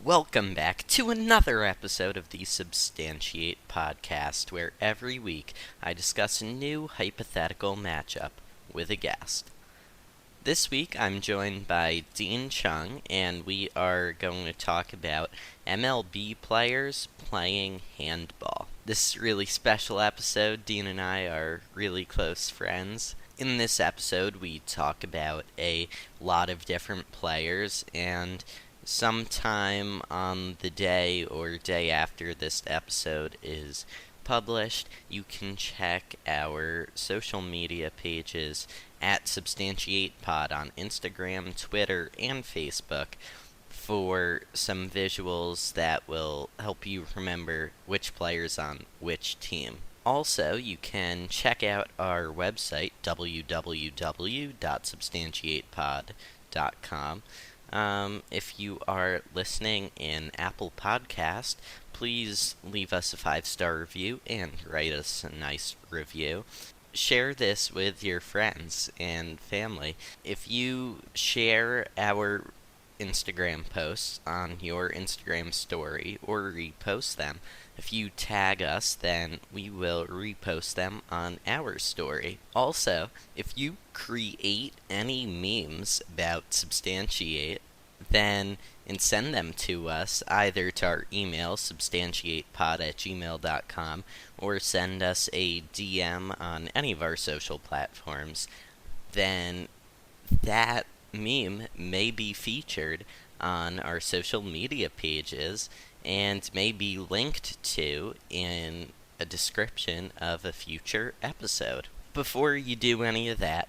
Welcome back to another episode of the Substantiate podcast, where every week I discuss a new hypothetical matchup with a guest. This week I'm joined by Dean Chung, and we are going to talk about MLB Players Playing Handball. This is a really special episode. Dean and I are really close friends. In this episode, we talk about a lot of different players, and sometime on the day or day after this episode is published, you can check our social media pages at substantiatepod on Instagram, Twitter, and Facebook for some visuals that will help you remember which player's on which team. Also, you can check out our website, www.substantiatepod.com. If you are listening in Apple Podcast, please leave us a 5-star review and write us a nice review. Share this with your friends and family. If you share our Instagram posts on your Instagram story or repost them, if you tag us, then we will repost them on our story. Also, if you create any memes about Substantiate, then and send them to us either to our email, substantiatepod@gmail.com, or send us a DM on any of our social platforms, then that meme may be featured on our social media pages and may be linked to in a description of a future episode. Before you do any of that,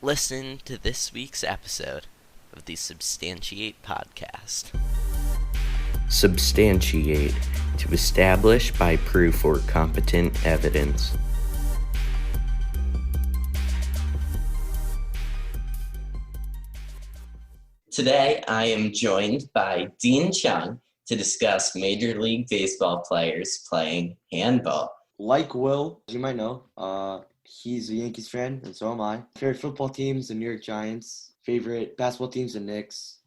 listen to this week's episode of the Substantiate podcast. Substantiate, to establish by proof or competent evidence. Today, I am joined by Dean Chung to discuss Major League Baseball players playing handball. Like Will, as you might know, he's a Yankees fan, and so am I. Favorite football teams, the New York Giants. Favorite basketball teams, the Knicks.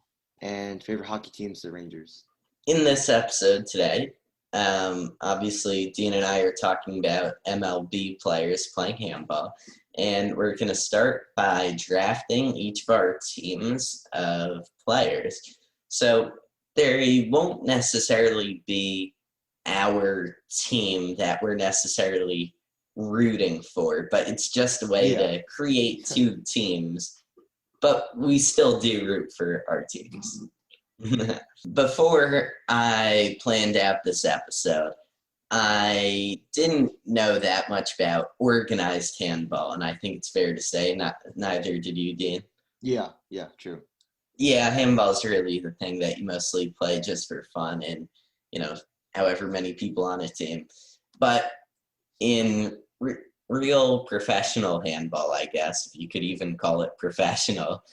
And favorite hockey teams, the Rangers. In this episode today, obviously, Dean and I are talking about MLB players playing handball. And we're going to start by drafting each of our teams of players. So there won't necessarily be our team that we're necessarily rooting for, but it's just a way to create two teams. But we still do root for our teams. Before I planned out this episode, I didn't know that much about organized handball, and I think it's fair to say neither did you, Dean. Yeah, true. Yeah, handball is really the thing that you mostly play just for fun and, however many people on a team. But in real professional handball, I guess, if you could even call it professional,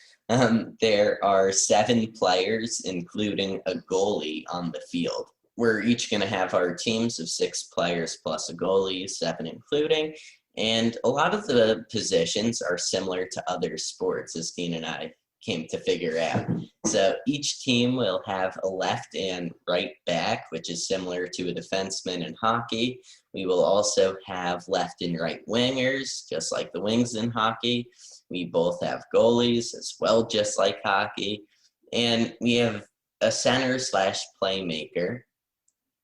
there are 7 players, including a goalie, on the field. We're each going to have our teams of 6 players plus a goalie, 7 including, and a lot of the positions are similar to other sports, as Dean and I came to figure out. So each team will have a left and right back, which is similar to a defenseman in hockey. We will also have left and right wingers, just like the wings in hockey. We both have goalies as well, just like hockey. And we have a center/playmaker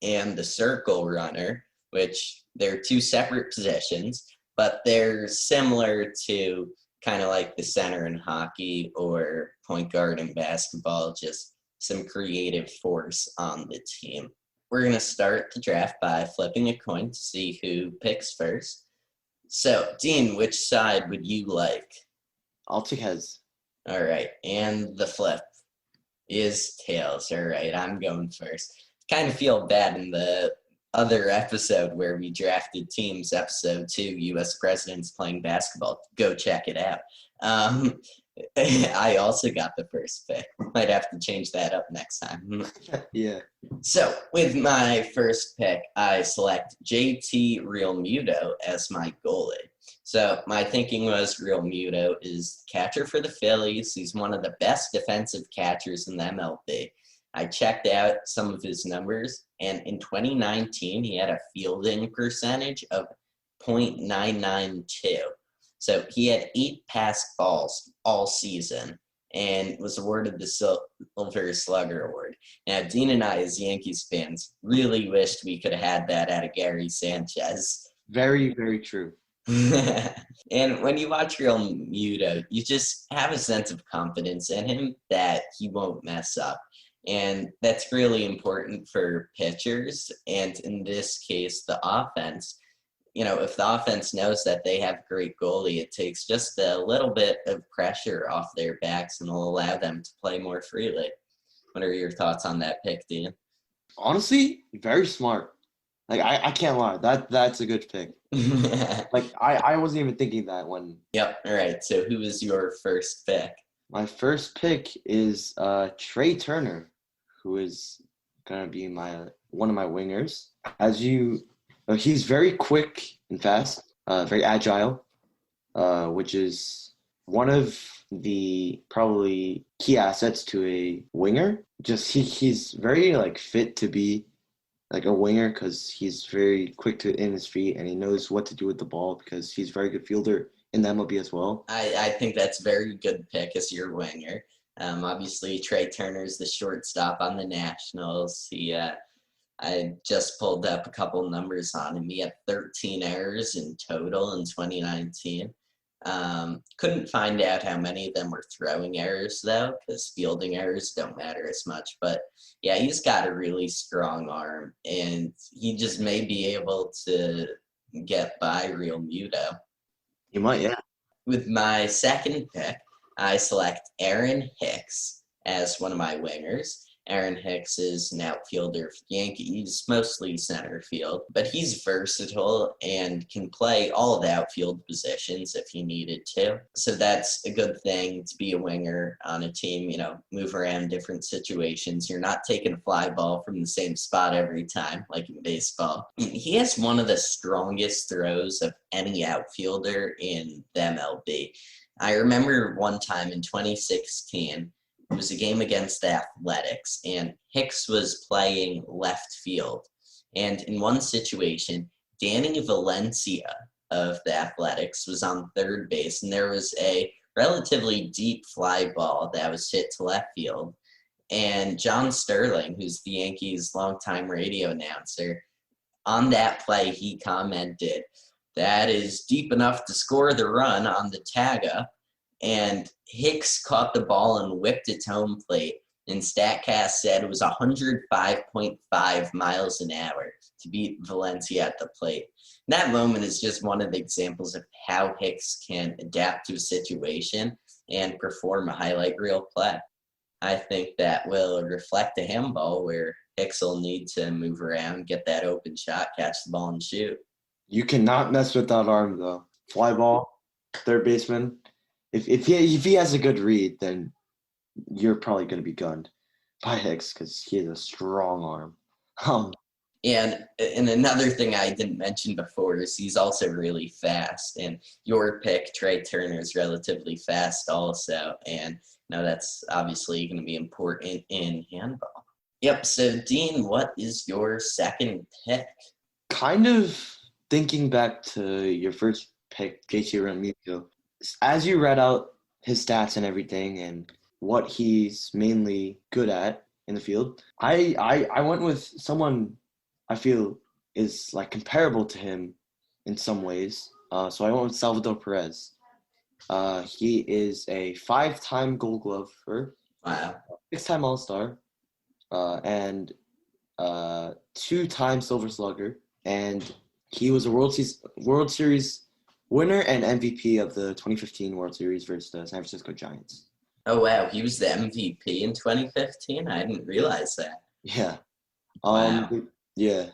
and the circle runner, which they're 2 separate positions, but they're similar to kind of like the center in hockey or point guard in basketball, just some creative force on the team. We're going to start the draft by flipping a coin to see who picks first. So, Dean, which side would you like? I'll take heads. All right, and the flip is tails. All right, I'm going first. Kind of feel bad in the other episode where we drafted teams, episode 2, U.S. presidents playing basketball. Go check it out. I also got the first pick. Might have to change that up next time. Yeah. So with my first pick, I select JT Realmuto as my goalie. So my thinking was Realmuto is catcher for the Phillies. He's one of the best defensive catchers in the MLB. I checked out some of his numbers, and in 2019, he had a fielding percentage of .992. So he had 8 passed balls all season and was awarded the Silver Slugger Award. Now, Dean and I, as Yankees fans, really wished we could have had that out of Gary Sanchez. Very, very true. And when you watch Real Muto, you just have a sense of confidence in him that he won't mess up. And that's really important for pitchers. And in this case, the offense. If the offense knows that they have a great goalie, it takes just a little bit of pressure off their backs and will allow them to play more freely. What are your thoughts on that pick, Dean? Honestly, very smart. Like, I can't lie. That's a good pick. Like, I wasn't even thinking that when. Yep. All right. So who is your first pick? My first pick is Trey Turner, who is going to be one of my wingers. He's very quick and fast, very agile, which is one of the probably key assets to a winger. Just he's very fit to be like a winger because he's very quick in his feet and he knows what to do with the ball because he's a very good fielder in the MLB as well. I think that's a very good pick as your winger. Obviously, Trey Turner's the shortstop on the Nationals. I just pulled up a couple numbers on him. He had 13 errors in total in 2019. Couldn't find out how many of them were throwing errors, though, because fielding errors don't matter as much. But, yeah, he's got a really strong arm, and he just may be able to get by Real Muto. You might, yeah. With my second pick, I select Aaron Hicks as one of my wingers. Aaron Hicks is an outfielder for the Yankees, mostly center field, but he's versatile and can play all of the outfield positions if he needed to. So that's a good thing to be a winger on a team, move around different situations. You're not taking a fly ball from the same spot every time, like in baseball. He has one of the strongest throws of any outfielder in the MLB. I remember one time in 2016, it was a game against the Athletics, and Hicks was playing left field. And in one situation, Danny Valencia of the Athletics was on third base, and there was a relatively deep fly ball that was hit to left field. And John Sterling, who's the Yankees' longtime radio announcer, on that play, he commented, "That is deep enough to score the run on the tag-up." And Hicks caught the ball and whipped it to home plate. And StatCast said it was 105.5 miles an hour to beat Valencia at the plate. And that moment is just one of the examples of how Hicks can adapt to a situation and perform a highlight reel play. I think that will reflect a handball where Hicks will need to move around, get that open shot, catch the ball, and shoot. You cannot mess with that arm, though. Fly ball, third baseman. If he has a good read, then you're probably going to be gunned by Hicks because he has a strong arm. And another thing I didn't mention before is he's also really fast. And your pick, Trey Turner, is relatively fast also. And that's obviously going to be important in handball. Yep. So, Dean, what is your second pick? Kind of thinking back to your first pick, JT Realmuto. As you read out his stats and everything and what he's mainly good at in the field, I went with someone I feel is comparable to him in some ways. So I went with Salvador Perez. He is a 5-time Gold Glover, Wow, 6-time All-Star, and 2-time Silver Slugger, and he was a World Series winner and MVP of the 2015 World Series versus the San Francisco Giants. Oh, wow. He was the MVP in 2015? I didn't realize that. Yeah. Wow. Yeah.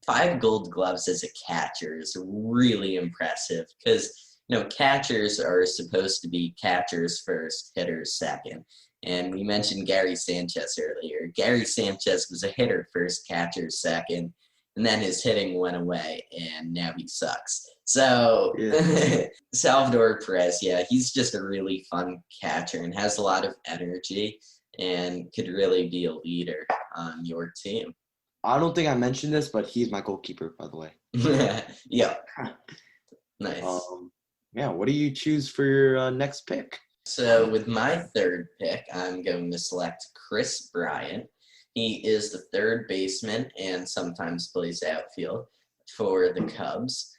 5 Gold Gloves as a catcher is really impressive because, catchers are supposed to be catchers first, hitters second. And we mentioned Gary Sanchez earlier. Gary Sanchez was a hitter first, catcher second, and then his hitting went away, and now he sucks. So yeah. Salvador Perez, yeah, he's just a really fun catcher and has a lot of energy. and could really be a leader on your team. I don't think I mentioned this, but he's my goalkeeper, by the way. Yeah. Nice. Yeah, what do you choose for your next pick? So with my third pick, I'm going to select Chris Bryant. He is the third baseman and sometimes plays outfield for the Cubs.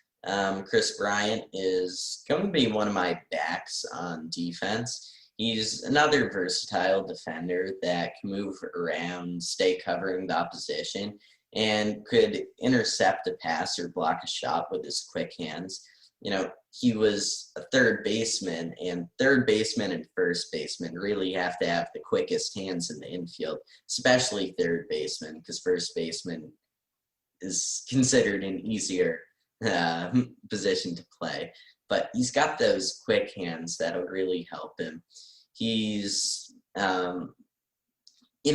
Chris Bryant is going to be one of my backs on defense. He's another versatile defender that can move around, stay covering the opposition, and could intercept a pass or block a shot with his quick hands. He was a third baseman, and third baseman and first baseman really have to have the quickest hands in the infield, especially third baseman, because first baseman is considered an easier position to play. But he's got those quick hands that'll really help him. He's,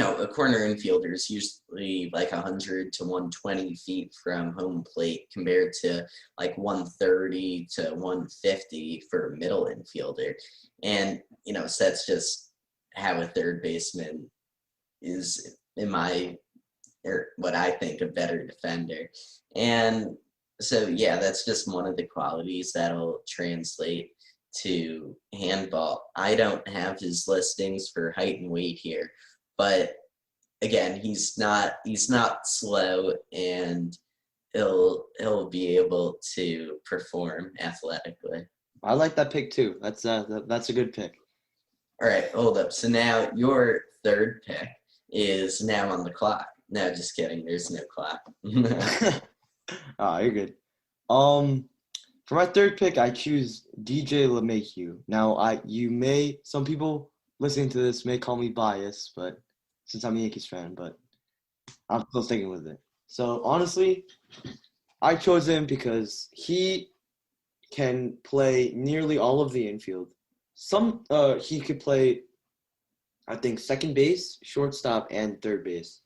a corner infielder is usually like 100 to 120 feet from home plate compared to like 130 to 150 for a middle infielder. And, so that's just how a third baseman is, what I think, a better defender. And so, yeah, that's just one of the qualities that'll translate to handball. I don't have his listings for height and weight here, but again, he's not slow, and he'll be able to perform athletically. I like that pick too. That's a good pick. All right, hold up. So now your third pick is now on the clock. No, just kidding. There's no clock. Oh, you're good. For my third pick, I choose DJ LeMahieu. Now, some people listening to this may call me biased, but since I'm a Yankees fan, but I'm still sticking with it. So honestly, I chose him because he can play nearly all of the infield. He could play, I think, second base, shortstop, and third base.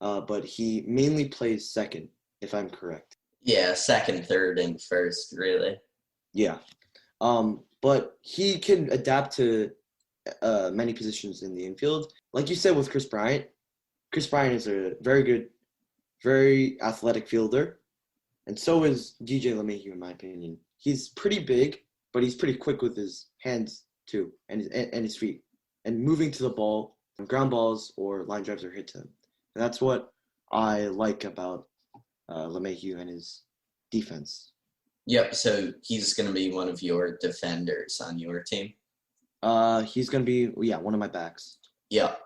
But he mainly plays second, if I'm correct. Yeah, second, third, and first, really. Yeah. But he can adapt to many positions in the infield. Like you said with Chris Bryant is a very good, very athletic fielder. And so is DJ LeMahieu, in my opinion. He's pretty big, but he's pretty quick with his hands, too, and his feet. And moving to the ball, ground balls or line drives are hit to him. And that's what I like about LeMahieu and his defense. Yep, so he's going to be one of your defenders on your team? He's going to be, one of my backs. Yep.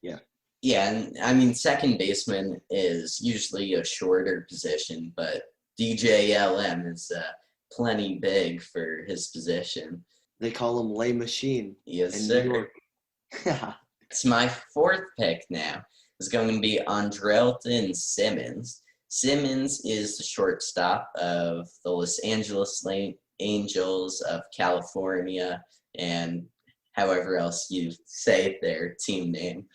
Yeah. Yeah, and I mean, second baseman is usually a shorter position, but DJLM is plenty big for his position. They call him Lay Machine. Yes, sir. New York. It's my fourth pick now. Is going to be Andrelton Simmons. Simmons is the shortstop of the Los Angeles Angels of California, and however else you say their team name.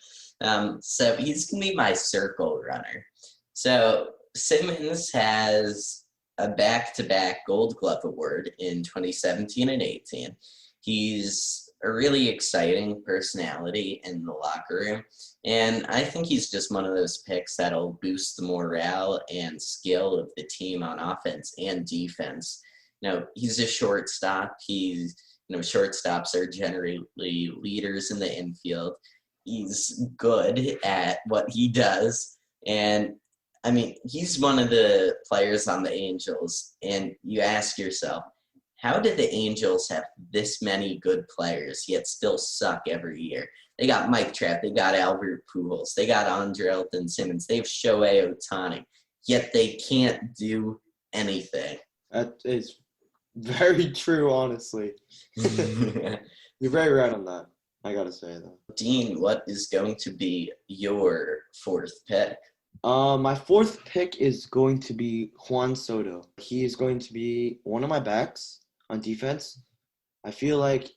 So he's going to be my circle runner. So Simmons has a back-to-back Gold Glove Award in 2017 and 18. He's a really exciting personality in the locker room, and I think he's just one of those picks that'll boost the morale and skill of the team on offense and defense. He's a shortstop. Shortstops are generally leaders in the infield. He's good at what he does, and I mean, he's one of the players on the Angels, and you ask yourself, how did the Angels have this many good players yet still suck every year? They got Mike Trout, they got Albert Pujols, they got Andrelton Simmons, they have Shohei Ohtani, yet they can't do anything. That is very true, honestly. You're very right on that, I gotta say, though. Dean, what is going to be your fourth pick? My fourth pick is going to be Juan Soto. He is going to be one of my backs on defense. I feel like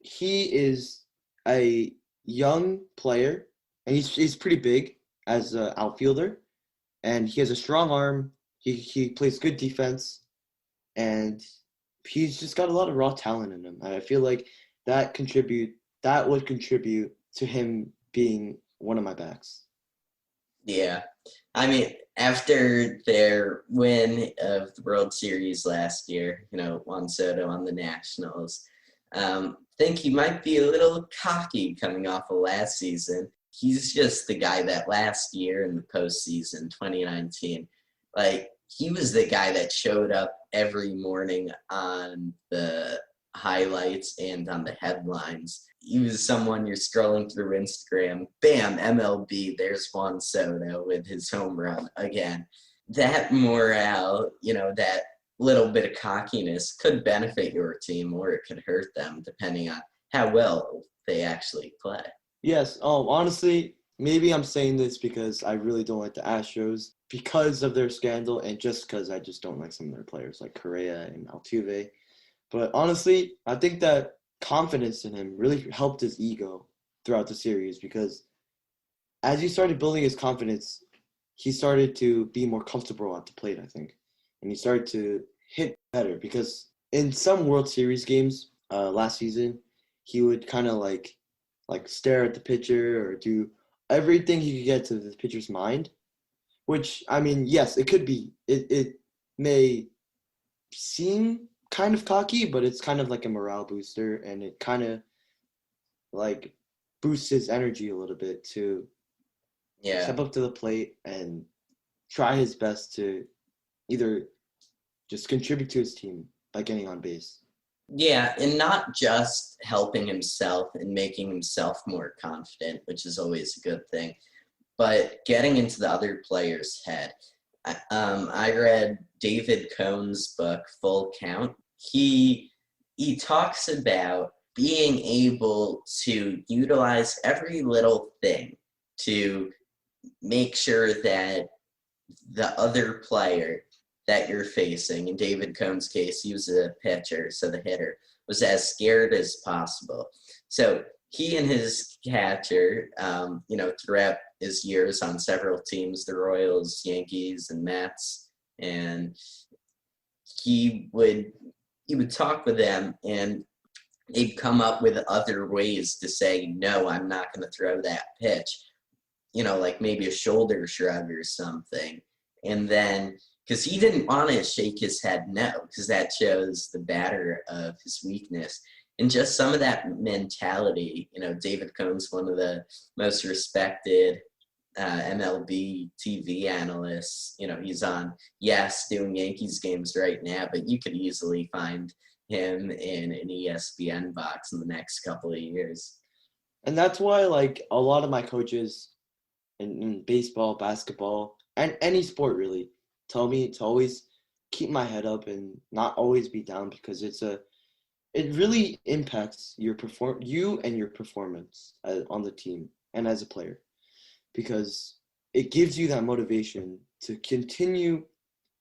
he is a young player, and he's pretty big as an outfielder, and he has a strong arm. He plays good defense, and he's just got a lot of raw talent in him. I feel like that would contribute to him being one of my backs. Yeah. I mean, after their win of the World Series last year, Juan Soto on the Nationals, think he might be a little cocky coming off of last season. He's just the guy that last year in the postseason, 2019, he was the guy that showed up every morning on the highlights and on the headlines. He was someone you're scrolling through Instagram, bam, MLB, there's Juan Soto with his home run again. That morale, that little bit of cockiness could benefit your team or it could hurt them depending on how well they actually play. Yes. Honestly, maybe I'm saying this because I really don't like the Astros because of their scandal and just because I just don't like some of their players like Correa and Altuve. But honestly, I think that confidence in him really helped his ego throughout the series because as he started building his confidence, he started to be more comfortable at the plate, I think. And he started to hit better because in some World Series games last season, he would kind of like stare at the pitcher or do everything he could get to the pitcher's mind, which, I mean, yes, it could be. It may seem kind of cocky, but it's kind of like a morale booster, and it kind of like boosts his energy a little bit to step up to the plate and try his best to either just contribute to his team by getting on base. Yeah, and not just helping himself and making himself more confident, which is always a good thing, but getting into the other player's head. I read David Cohn's book, Full Count. He talks about being able to utilize every little thing to make sure that the other player that you're facing, in David Cohn's case, he was a pitcher, so the hitter, was as scared as possible. So he and his catcher, throughout his years on several teams, the Royals, Yankees, and Mets, and he would talk with them, and they'd come up with other ways to say, no, I'm not going to throw that pitch, like maybe a shoulder shrug or something. And then, because he didn't want to shake his head no, because that shows the batter of his weakness. And just some of that mentality, David Cohn's one of the most respected MLB TV analysts. He's on, doing Yankees games right now, but you could easily find him in an ESPN box in the next couple of years. And that's why, a lot of my coaches in baseball, basketball, and any sport really tell me to always keep my head up and not always be down because it really impacts you and your performance on the team and as a player because it gives you that motivation to continue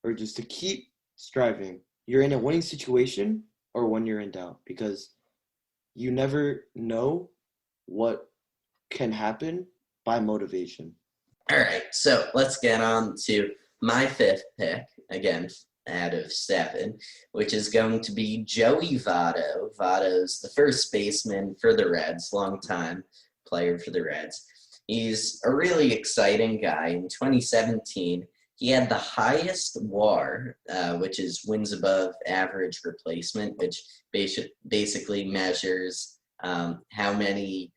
or just to keep striving. You're in a winning situation or when you're in doubt because you never know what can happen by motivation. All right, so let's get on to my fifth pick, again, out of 7, which is going to be Joey Votto. Votto's the first baseman for the Reds, longtime player for the Reds. He's a really exciting guy. In 2017, he had the highest WAR, which is wins above average replacement, which basically measures how many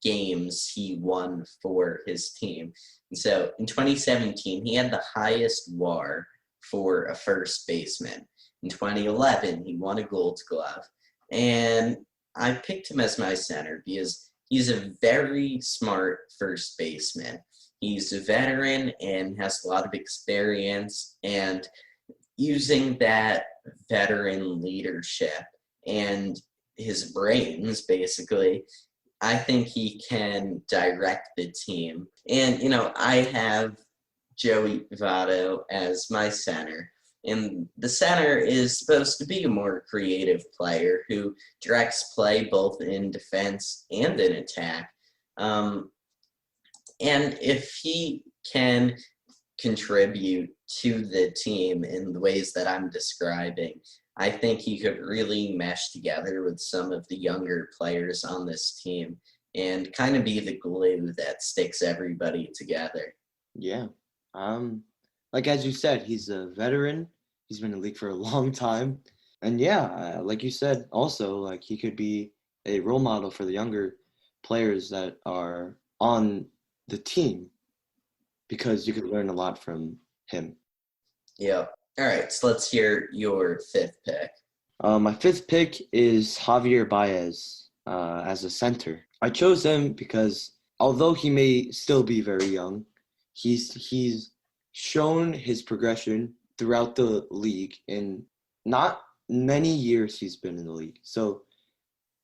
games he won for his team. And so in 2017, he had the highest WAR for a first baseman. In 2011, he won a Gold Glove. And I picked him as my center because he's a very smart first baseman. He's a veteran and has a lot of experience, and using that veteran leadership and his brains, basically, I think he can direct the team. And, I have Joey Votto as my center. And the center is supposed to be a more creative player who directs play both in defense and in attack. And if he can contribute to the team in the ways that I'm describing, I think he could really mesh together with some of the younger players on this team and kind of be the glue that sticks everybody together. Yeah. Like as you said, he's a veteran. He's been in the league for a long time. And yeah, like you said, also, like he could be a role model for the younger players that are on the team because you could learn a lot from him. Yeah. All right, so let's hear your fifth pick. My fifth pick is Javier Baez as a center. I chose him because although he may still be very young, he's shown his progression throughout the league in not many years he's been in the league. So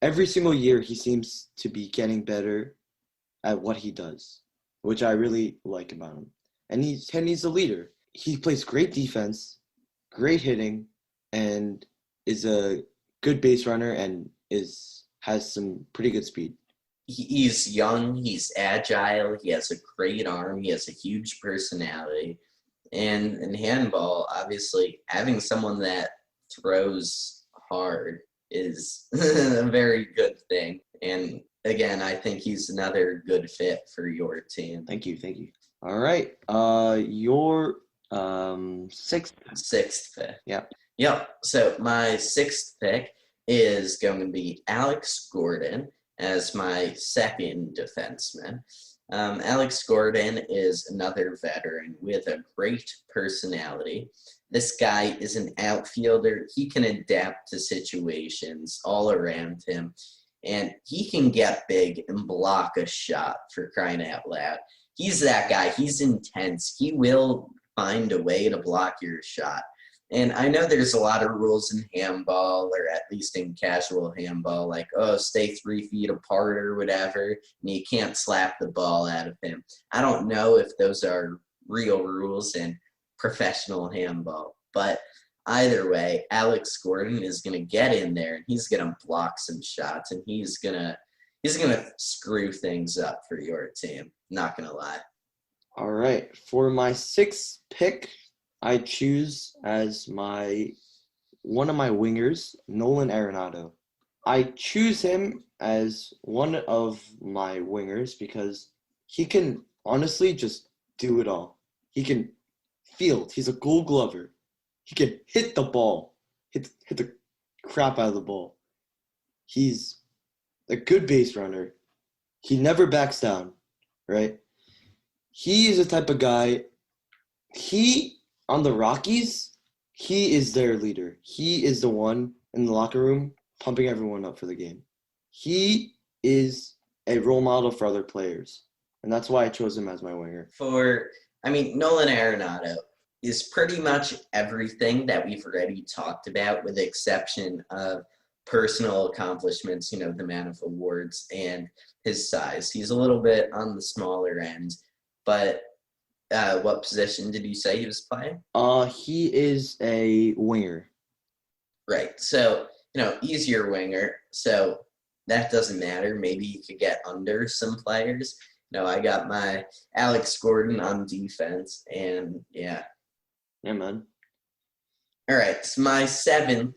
every single year he seems to be getting better at what he does, which I really like about him. And he's a leader. He plays great defense, great hitting, and is a good base runner and has some pretty good speed. He's young, he's agile, he has a great arm, he has a huge personality. And in handball, obviously, having someone that throws hard is a very good thing. And again, I think he's another good fit for your team. Thank you. All right. Your sixth pick. Yeah. Yep. So my sixth pick is going to be Alex Gordon as my second defenseman. Alex Gordon is another veteran with a great personality. This guy is an outfielder. He can adapt to situations all around him, and he can get big and block a shot, for crying out loud. He's that guy. He's intense. He will find a way to block your shot. And I know there's a lot of rules in handball, or at least in casual handball, like, stay 3 feet apart or whatever, and you can't slap the ball out of him. I don't know if those are real rules in professional handball, but either way, Alex Gordon is going to get in there, and he's going to block some shots, and he's going to screw things up for your team. Not going to lie. All right. For my sixth pick, I choose as one of my wingers, Nolan Arenado. I choose him as one of my wingers because he can honestly just do it all. He can field. He's a Gold Glover. He can hit the ball, hit the crap out of the ball. He's a good base runner. He never backs down, right? He is the type of guy. On the Rockies, he is their leader. He is the one in the locker room pumping everyone up for the game. He is a role model for other players, and that's why I chose him as my winger. Nolan Arenado is pretty much everything that we've already talked about, with the exception of personal accomplishments, the amount of awards, and his size. He's a little bit on the smaller end, but what position did you say he was playing? He is a winger. Right. So, he's your winger. So that doesn't matter. Maybe you could get under some players. I got my Alex Gordon on defense, and yeah. Yeah, man. All right. So my seventh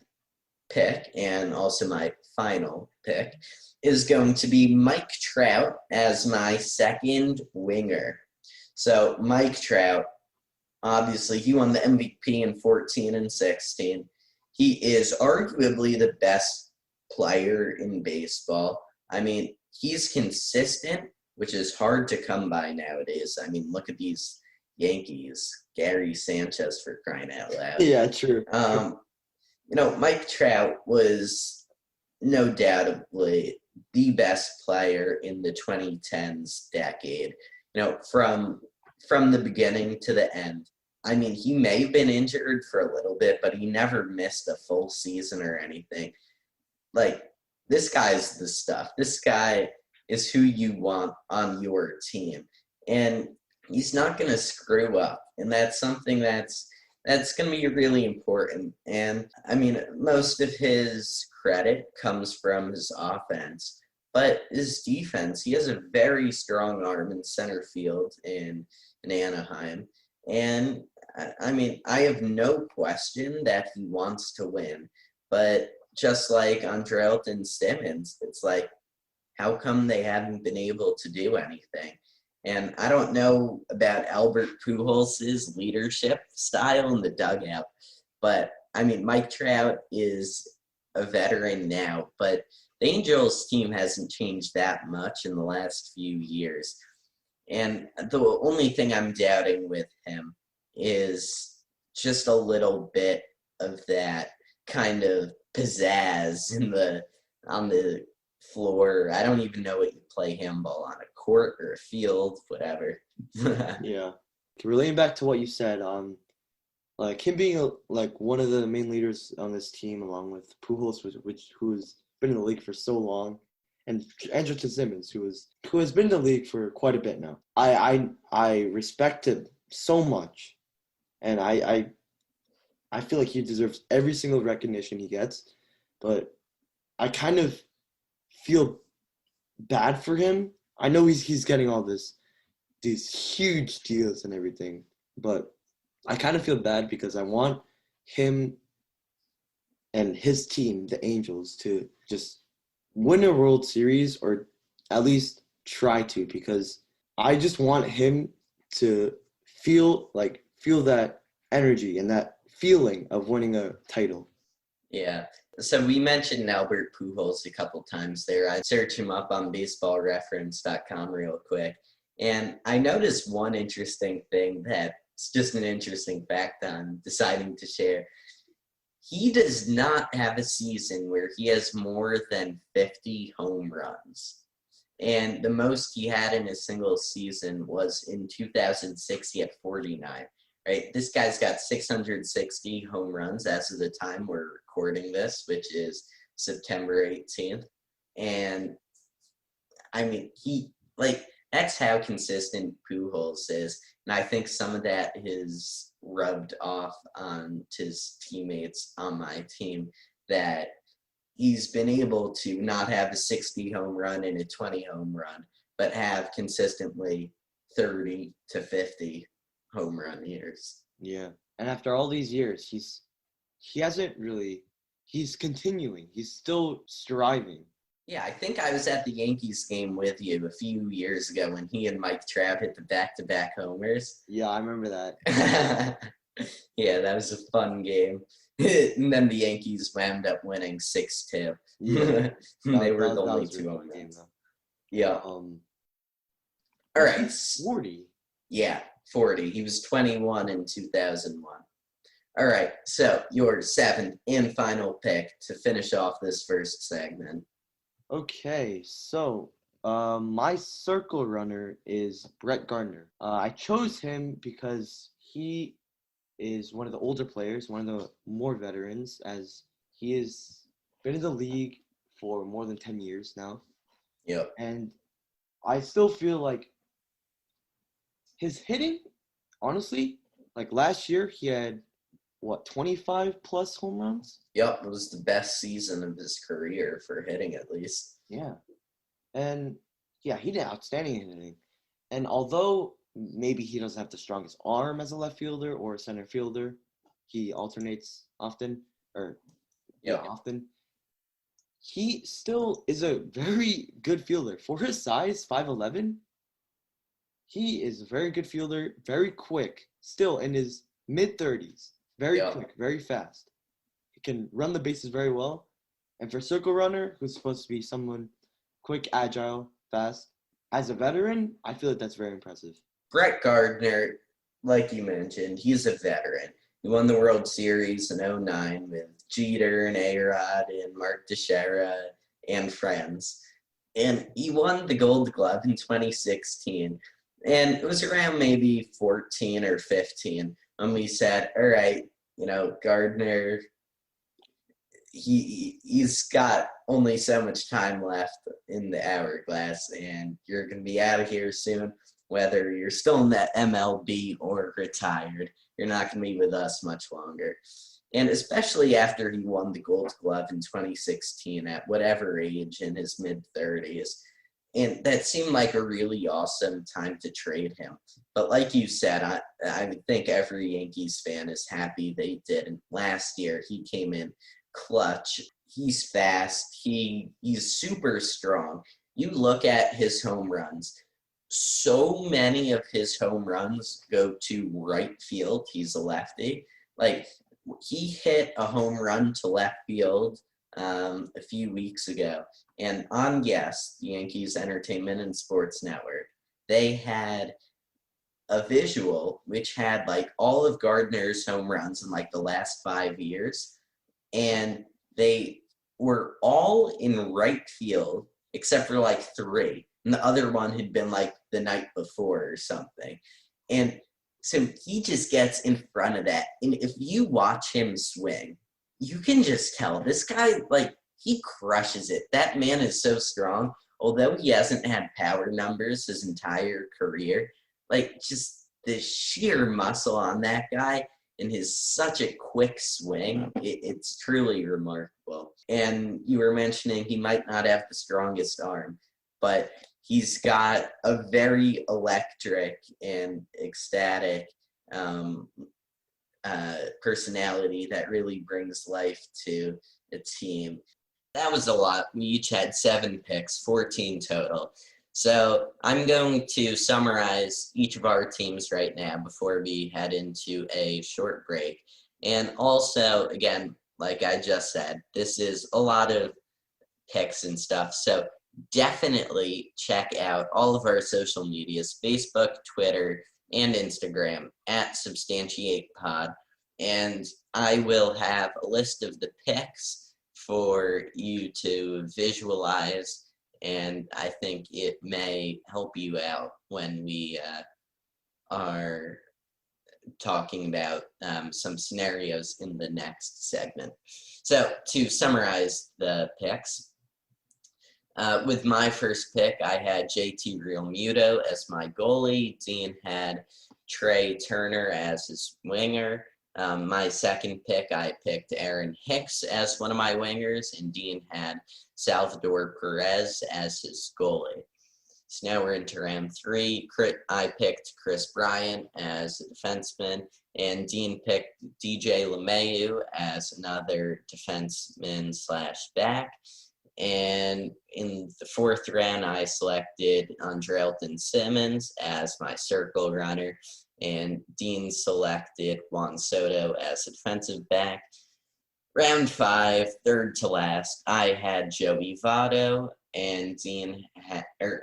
pick, and also my final pick, is going to be Mike Trout as my second winger. So Mike Trout, obviously, he won the MVP in 14 and 16. He is arguably the best player in baseball. He's consistent, which is hard to come by nowadays. Look at these Yankees. Gary Sanchez, for crying out loud. Yeah, true. Mike Trout was no doubtably the best player in the 2010s decade. From the beginning to the end. He may have been injured for a little bit, but he never missed a full season or anything. This guy's the stuff. This guy is who you want on your team. And he's not going to screw up. And that's something that's going to be really important. And, most of his credit comes from his offense. But his defense, he has a very strong arm in center field in Anaheim. And, I have no question that he wants to win. But just like Andrelton Simmons, it's like, how come they haven't been able to do anything? And I don't know about Albert Pujols' leadership style in the dugout, but I mean, Mike Trout is a veteran now, but the Angels team hasn't changed that much in the last few years. And the only thing I'm doubting with him is just a little bit of that kind of pizzazz on the floor. I don't even know what you play handball on, a court or a field, whatever. Yeah. Relating back to what you said, like him being like one of the main leaders on this team, along with Pujols, who's been in the league for so long, and Andrelton Simmons, who has been in the league for quite a bit now. I respect him so much, and I feel like he deserves every single recognition he gets, but I kind of feel bad for him. I know he's getting all these huge deals and everything, but I kind of feel bad because I want him and his team, the Angels, to just win a World Series, or at least try to, because I just want him to feel that energy and that feeling of winning a title. Yeah. So we mentioned Albert Pujols a couple times there. I searched him up on baseballreference.com real quick, and I noticed one interesting thing that's just an interesting fact I'm deciding to share. He does not have a season where he has more than 50 home runs. And the most he had in a single season was in 2006, he had 49. Right? This guy's got 660 home runs as of the time we're recording this, which is September 18th. And I mean, that's how consistent Pujols is. And I think some of that is rubbed off on his teammates on my team, that he's been able to not have a 60 home run and a 20 home run, but have consistently 30 to 50 home run years. Yeah. And after all these years, he's continuing. He's still striving. Yeah, I think I was at the Yankees game with you a few years ago when he and Mike Trout hit the back-to-back homers. Yeah, I remember that. Yeah, that was a fun game. And then the Yankees wound up winning 6-2. Yeah. They were the only two home runs. Yeah. All right. 40. Yeah, 40. He was 21 in 2001. All right, so your seventh and final pick to finish off this first segment. Okay, so my circle runner is Brett Gardner. I chose him because he is one of the older players, one of the more veterans, as he has been in the league for more than 10 years now. Yep. And I still feel like his hitting, honestly, like last year he had, 25 plus home runs? Yep, it was the best season of his career for hitting, at least. Yeah. And, yeah, he did outstanding in hitting. And although maybe he doesn't have the strongest arm as a left fielder or a center fielder, he alternates often, often. He still is a very good fielder. For his size, 5'11", he is a very good fielder, very quick, still in his mid-30s. Very quick, very fast. He can run the bases very well. And for circle runner, who's supposed to be someone quick, agile, fast, as a veteran, I feel like that's very impressive. Brett Gardner, like you mentioned, he's a veteran. He won the World Series in 2009 with Jeter and A-Rod and Mark Teixeira and friends. And he won the Gold Glove in 2016. And it was around maybe 14 or 15 when we said, all right, Gardner, he's got only so much time left in the hourglass, and you're going to be out of here soon, whether you're still in that MLB or retired. You're not going to be with us much longer. And especially after he won the Gold Glove in 2016 at whatever age, in his mid-30s. And that seemed like a really awesome time to trade him. But like you said, I think every Yankees fan is happy they did. And last year, he came in clutch. He's fast. He's super strong. you look at his home runs, so many of his home runs go to right field. He's a lefty. Like, he hit a home run to left field a few weeks ago. And on Yes, Yankees Entertainment and Sports Network, they had a visual which had like all of Gardner's home runs in like the last 5 years. And they were all in right field except for like 3. And the other one had been like the night before or something. And so he just gets in front of that. And if you watch him swing, you can just tell this guy, like, he crushes it. That man is so strong. Although he hasn't had power numbers his entire career, like, just the sheer muscle on that guy and his such a quick swing, it's truly remarkable. And you were mentioning he might not have the strongest arm, but he's got a very electric and ecstatic personality that really brings life to a team. That was a lot. We each had 7 picks, 14 total. So I'm going to summarize each of our teams right now before we head into a short break. And also, again, like I just said, this is a lot of picks and stuff. So definitely check out all of our social medias, Facebook, Twitter, and Instagram at substantiatepod. And I will have a list of the picks for you to visualize, and I think it may help you out when we are talking about some scenarios in the next segment. So to summarize the picks, with my first pick, I had JT Realmuto as my goalie. Dean had Trey Turner as his winger. My second pick, I picked Aaron Hicks as one of my wingers, and Dean had Salvador Perez as his goalie. So now we're into round 3. I picked Chris Bryant as a defenseman, and Dean picked DJ LeMahieu as another defenseman/back. And in the 4th round, I selected Andrelton Simmons as my circle runner, and Dean selected Juan Soto as a defensive back. Round 5, third to last, I had Joey Votto and Dean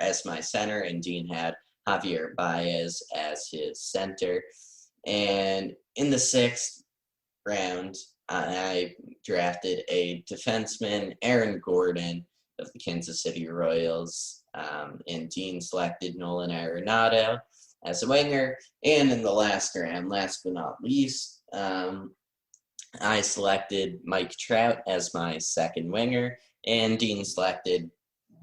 as my center, and Dean had Javier Baez as his center. And in the 6th round, I drafted a defenseman, Aaron Gordon of the Kansas City Royals, and Dean selected Nolan Arenado as a winger. And in the last round, last but not least, I selected Mike Trout as my second winger, and Dean selected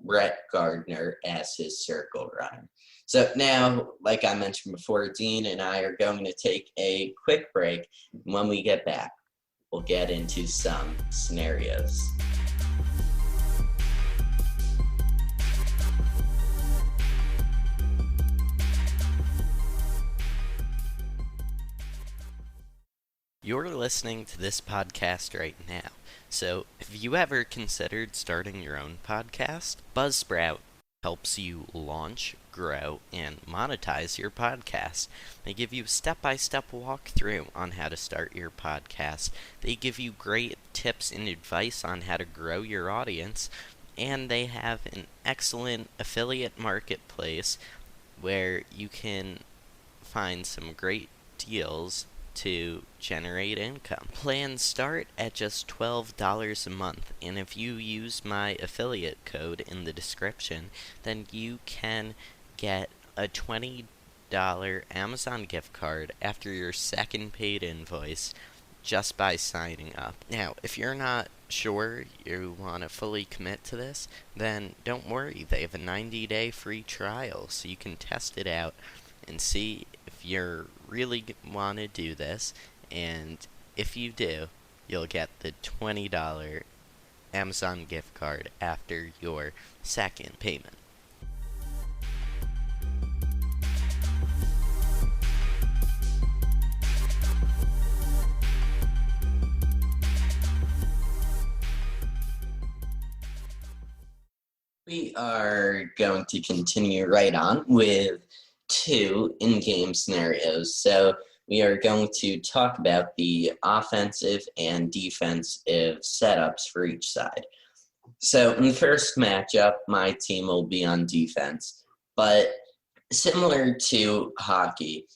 Brett Gardner as his circle runner. So now, like I mentioned before, Dean and I are going to take a quick break. When we get back, we'll get into some scenarios. You're listening to this podcast right now, so have you ever considered starting your own podcast? Buzzsprout helps you launch, grow, and monetize your podcast. They give you a step-by-step walkthrough on how to start your podcast. They give you great tips and advice on how to grow your audience, and they have an excellent affiliate marketplace where you can find some great deals to generate income. Plans start at just $12 a month, and if you use my affiliate code in the description, then you can get a $20 Amazon gift card after your second paid invoice just by signing up. Now, if you're not sure you want to fully commit to this, then don't worry. They have a 90-day free trial, so you can test it out and see if you really want to do this, and if you do, you'll get the $20 Amazon gift card after your second payment. We We are going to continue right on with 2 in-game scenarios. So we are going to talk about the offensive and defensive setups for each side. So in the first matchup, my team will be on defense. But similar to hockey,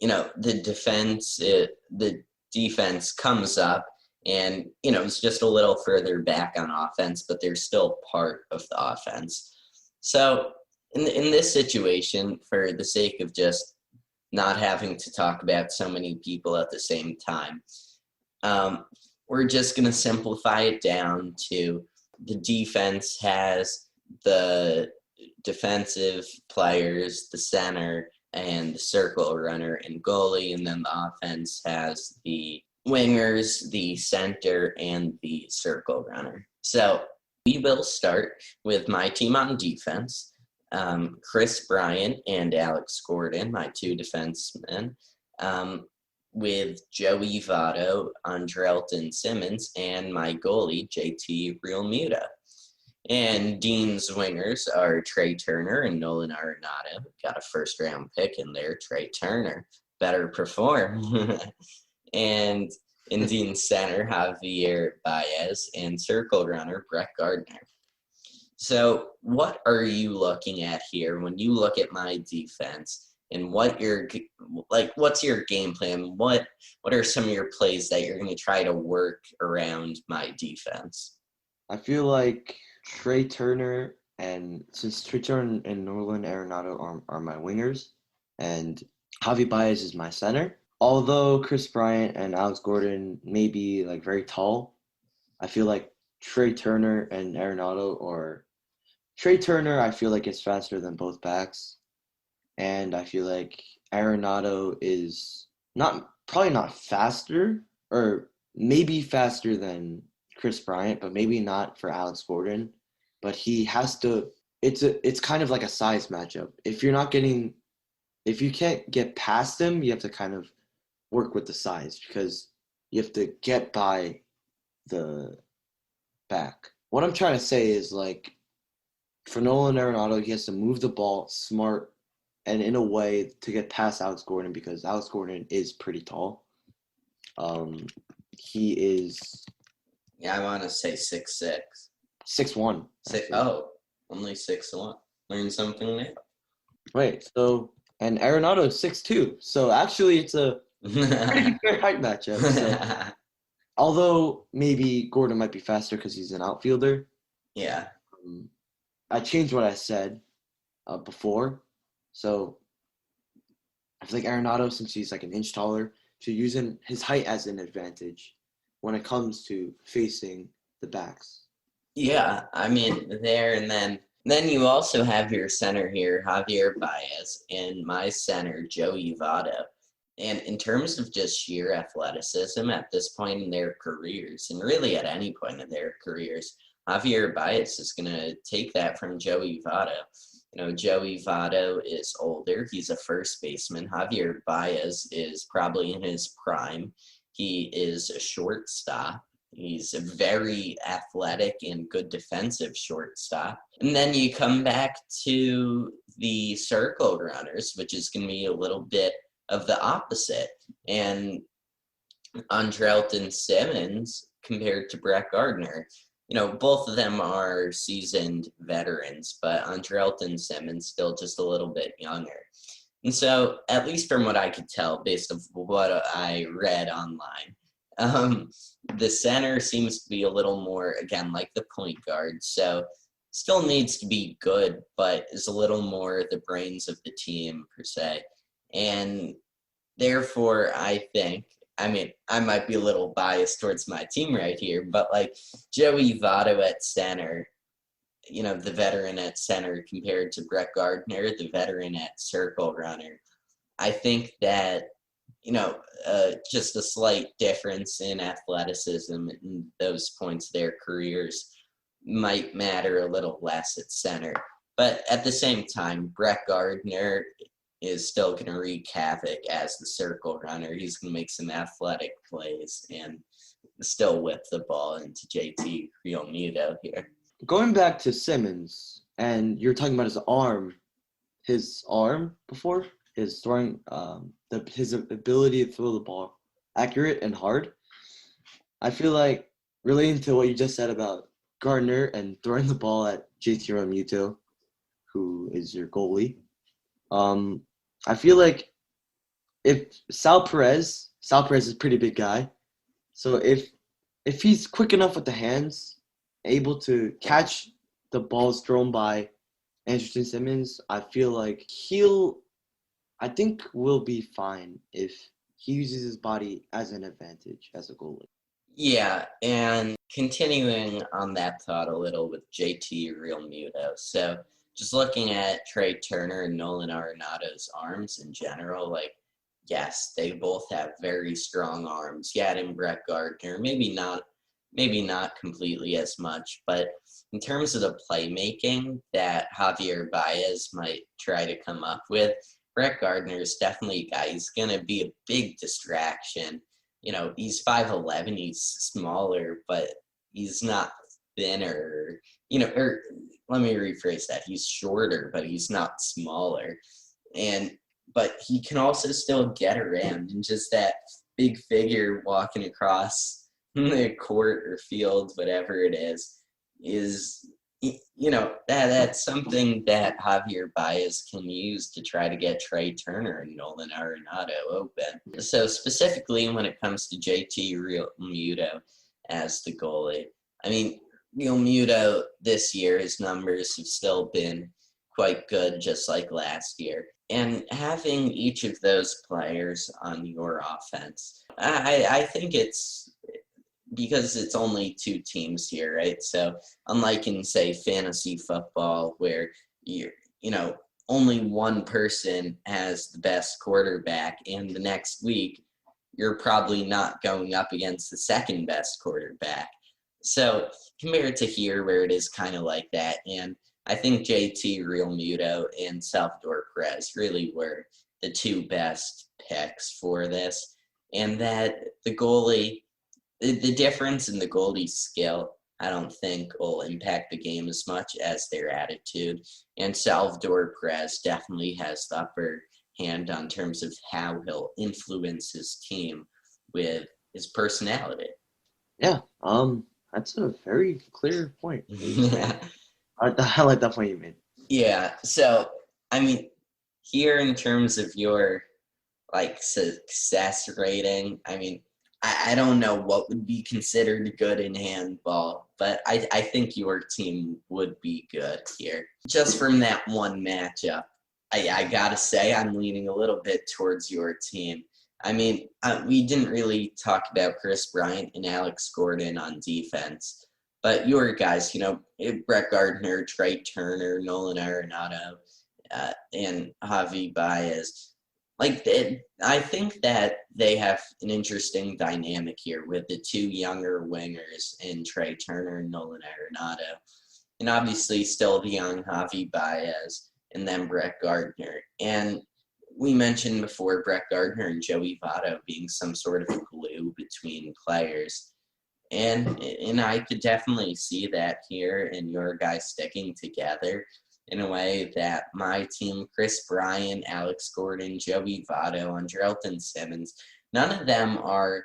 the defense comes up and, it's just a little further back on offense, but they're still part of the offense. So in this situation, for the sake of just not having to talk about so many people at the same time, we're just going to simplify it down to the defense has the defensive players, the center, and the circle runner and goalie, and then the offense has the wingers, the center, and the circle runner. So we will start with my team on defense, Chris Bryant and Alex Gordon, my 2 defensemen, with Joey Votto, Andrelton Simmons, and my goalie, JT Realmuto. And Dean's wingers are Trey Turner and Nolan Arenado. Got a first-round pick in there, Trey Turner. Better perform. And in Dean's center, Javier Baez, and circle runner, Brett Gardner. So what are you looking at here when you look at my defense? And what's your game plan? What are some of your plays that you're going to try to work around my defense? I feel like Trey Turner and Nolan Arenado are my wingers, and Javi Baez is my center. Although Chris Bryant and Alex Gordon may be very tall, I feel like Trey Turner and Arenado Trey Turner I feel like is faster than both backs, and I feel like Arenado is probably not faster, or maybe faster than Chris Bryant, but maybe not for Alex Gordon. But he has to. It's kind of like a size matchup. If you can't get past him, you have to kind of work with the size, because you have to get by the back. What I'm trying to say is, for Nolan Arenado, he has to move the ball smart and in a way to get past Alex Gordon, because Alex Gordon is pretty tall. He is... Yeah, I want to say 6'6". 6'1". Only 6'1". Learn something new. Wait, and Arenado is 6'2". So actually it's a pretty fair height matchup. So. Although maybe Gordon might be faster because he's an outfielder. Yeah. I changed what I said before. So I feel like Arenado, since he's an inch taller, should use his height as an advantage when it comes to facing the backs. Yeah, I mean, there, and then you also have your center here, Javier Baez, and my center, Joey Votto. And in terms of just sheer athleticism at this point in their careers, and really at any point in their careers, Javier Baez is going to take that from Joey Votto. Joey Votto is older. He's a first baseman. Javier Baez is probably in his prime. He is a shortstop. He's a very athletic and good defensive shortstop. And then you come back to the circle runners, which is going to be a little bit of the opposite. And Andrelton Simmons compared to Brett Gardner. Both of them are seasoned veterans, but Andrelton Simmons still just a little bit younger. And so, at least from what I could tell, based on what I read online, the center seems to be a little more, again, like the point guard. So, still needs to be good, but is a little more the brains of the team, per se. And therefore, I might be a little biased towards my team right here, but Joey Votto at center, the veteran at center compared to Brett Gardner, the veteran at circle runner. I think that, just a slight difference in athleticism in those points of their careers might matter a little less at center. But at the same time, Brett Gardner is still going to wreak havoc as the circle runner. He's going to make some athletic plays and still whip the ball into JT Realmuto here. Going back to Simmons, And you're talking about his arm before, his throwing, his ability to throw the ball accurate and hard. I feel like relating to what you just said about Gardner and throwing the ball at JT Realmuto, who is your goalie. I feel like if Sal Perez is a pretty big guy, so if he's quick enough with the hands, able to catch the balls thrown by Anderson Simmons, I feel like we'll be fine if he uses his body as an advantage as a goalie. Yeah, and continuing on that thought a little with JT Realmuto. So just looking at Trey Turner and Nolan Arenado's arms in general, like, yes, they both have very strong arms. Yet in Brett Gardner, maybe not completely as much, but in terms of the playmaking that Javier Baez might try to come up with, Brett Gardner is definitely a guy. He's going to be a big distraction. He's 5'11", he's smaller, but he's not thinner, or let me rephrase that. He's shorter, but he's not smaller. But he can also still get around, and just that big figure walking across the court or field, whatever it is that's something that Javier Baez can use to try to get Trey Turner and Nolan Arenado open. So specifically when it comes to JT Realmuto as the goalie, I mean, Realmuto this year, his numbers have still been quite good, just like last year. And having each of those players on your offense, I think it's because it's only two teams here, right? So unlike in, say, fantasy football where only one person has the best quarterback, and the next week you're probably not going up against the second best quarterback. So compared to here where it is kind of like that, and I think JT Realmuto and Salvador Perez really were the two best picks for this, and that the goalie, the difference in the goalie's skill, I don't think will impact the game as much as their attitude. And Salvador Perez definitely has the upper hand on terms of how he'll influence his team with his personality. Yeah, that's a very clear point. I like that point you made. Yeah, so, I mean, here in terms of your, success rating, I mean, I don't know what would be considered good in handball, but I think your team would be good here. Just from that one matchup, I gotta say I'm leaning a little bit towards your team. I mean, we didn't really talk about Chris Bryant and Alex Gordon on defense, but your guys, Brett Gardner, Trey Turner, Nolan Arenado, and Javi Baez, I think that they have an interesting dynamic here with the two younger wingers in Trey Turner and Nolan Arenado, and obviously still the young Javi Baez, and then Brett Gardner. And we mentioned before Brett Gardner and Joey Votto being some sort of glue between players. And I could definitely see that here, and your guys sticking together in a way that my team, Chris Bryant, Alex Gordon, Joey Votto, Andrelton Simmons, none of them are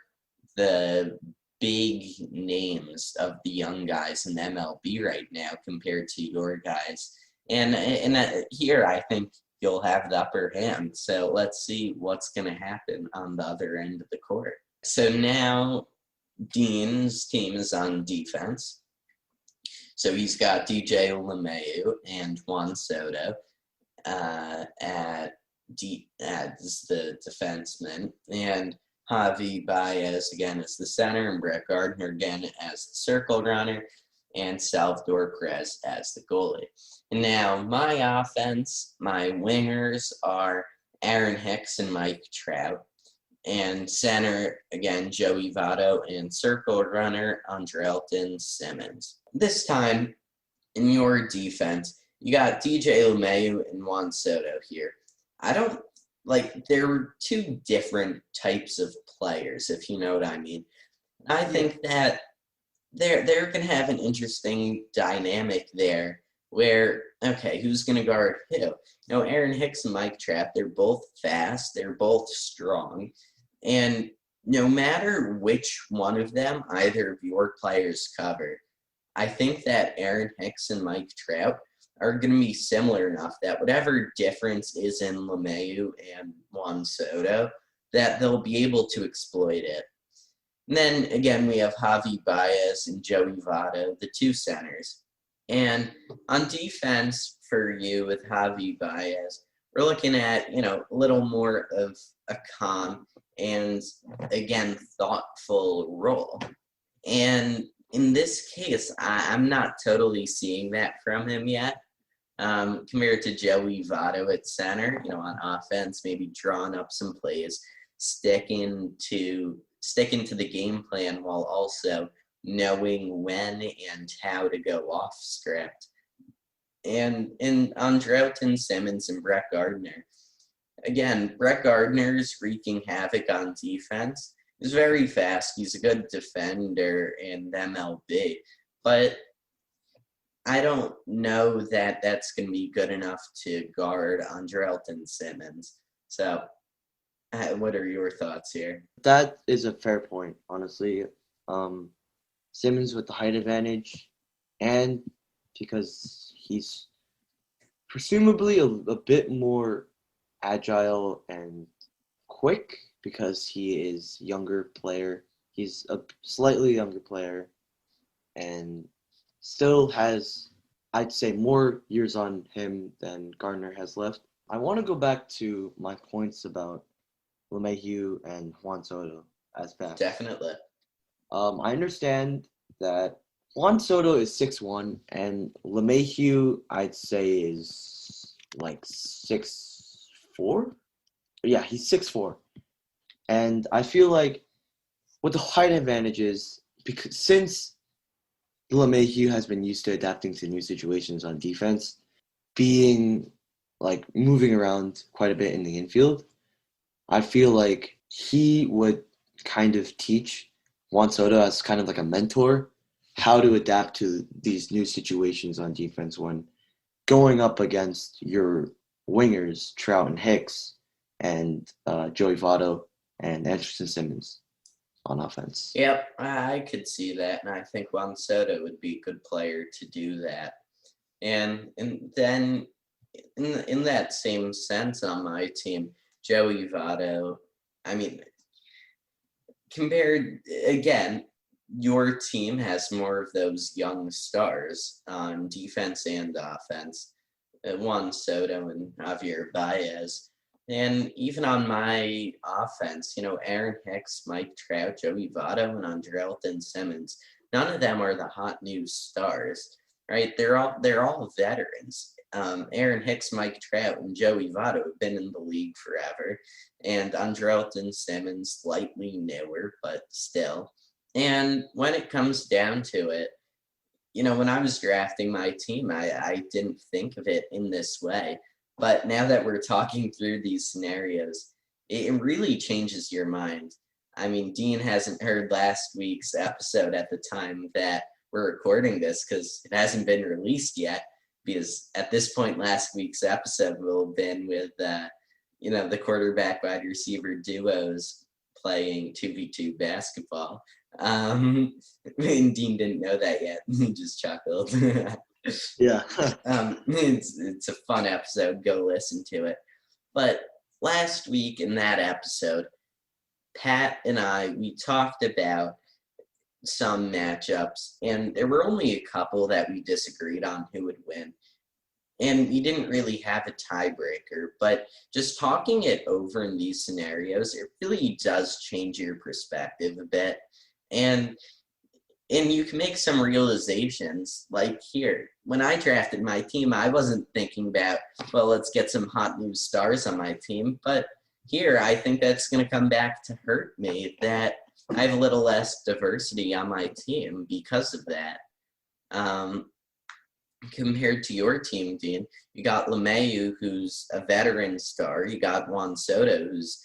the big names of the young guys in MLB right now compared to your guys. And here I think you'll have the upper hand. So let's see what's going to happen on the other end of the court. So now Dean's team is on defense. So he's got DJ LeMahieu and Juan Soto as the defenseman, and Javi Baez again as the center, and Brett Gardner again as the circle runner, and Salvador Perez as the goalie. And now my offense, my wingers are Aaron Hicks and Mike Trout. And center, again, Joey Votto, and circle runner, Andrelton Simmons. This time, in your defense, you got DJ LeMahieu and Juan Soto here. There were two different types of players, if you know what I mean. I think that they're going to have an interesting dynamic there where, okay, who's going to guard who? You know, Aaron Hicks and Mike Trout, they're both fast, they're both strong, and no matter which one of them either of your players cover, I think that Aaron Hicks and Mike Trout are going to be similar enough that whatever difference is in LeMahieu and Juan Soto, that they'll be able to exploit it. And then, again, we have Javi Baez and Joey Votto, the two centers. And on defense for you with Javi Baez, we're looking at, a little more of a calm and, again, thoughtful role. And in this case, I'm not totally seeing that from him yet. Compared to Joey Votto at center, on offense, maybe drawing up some plays, sticking to the game plan while also knowing when and how to go off script. And on Drelton Simmons and Brett Gardner, again, Brett Gardner's wreaking havoc on defense. He's very fast. He's a good defender in MLB, but I don't know that that's going to be good enough to guard Andrelton Simmons. So, what are your thoughts here? That is a fair point, honestly. Simmons with the height advantage, and because he's presumably a bit more agile and quick because he is younger player. He's a slightly younger player and still has, I'd say, more years on him than Gardner has left. I want to go back to my points about LeMahieu and Juan Soto as backs. Definitely. I understand that Juan Soto is 6'1", and LeMahieu, I'd say, is like 6'4". Yeah, he's 6'4". And I feel like with the height advantages, because since LeMahieu has been used to adapting to new situations on defense, being like moving around quite a bit in the infield, I feel like he would kind of teach Juan Soto as kind of like a mentor how to adapt to these new situations on defense when going up against your wingers, Trout and Hicks, and Joey Votto and Anderson Simmons on offense. Yep, I could see that, and I think Juan Soto would be a good player to do that. And then in that same sense on my team, Joey Votto, I mean, compared, again, your team has more of those young stars on defense and offense, Juan Soto and Javier Baez. And even on my offense, Aaron Hicks, Mike Trout, Joey Votto, and Andrelton Simmons, none of them are the hot new stars, right? They're all veterans. Aaron Hicks, Mike Trout, and Joey Votto have been in the league forever, and Andrelton Simmons slightly newer, but still. And when it comes down to it, when I was drafting my team, I didn't think of it in this way. But now that we're talking through these scenarios, it really changes your mind. I mean, Dean hasn't heard last week's episode at the time that we're recording this because it hasn't been released yet. Because at this point, last week's episode will have been with, the quarterback wide receiver duos playing 2v2 basketball. And Dean didn't know that yet. He just chuckled. Yeah. It's a fun episode. Go listen to it. But last week in that episode, Pat and we talked about some matchups, and there were only a couple that we disagreed on who would win. And we didn't really have a tiebreaker, but just talking it over in these scenarios, it really does change your perspective a bit. And you can make some realizations, like here. When I drafted my team, I wasn't thinking about, well, let's get some hot new stars on my team. But here, I think that's going to come back to hurt me, that I have a little less diversity on my team because of that. Compared to your team, Dean, you got LeMahieu, who's a veteran star. You got Juan Soto, who's,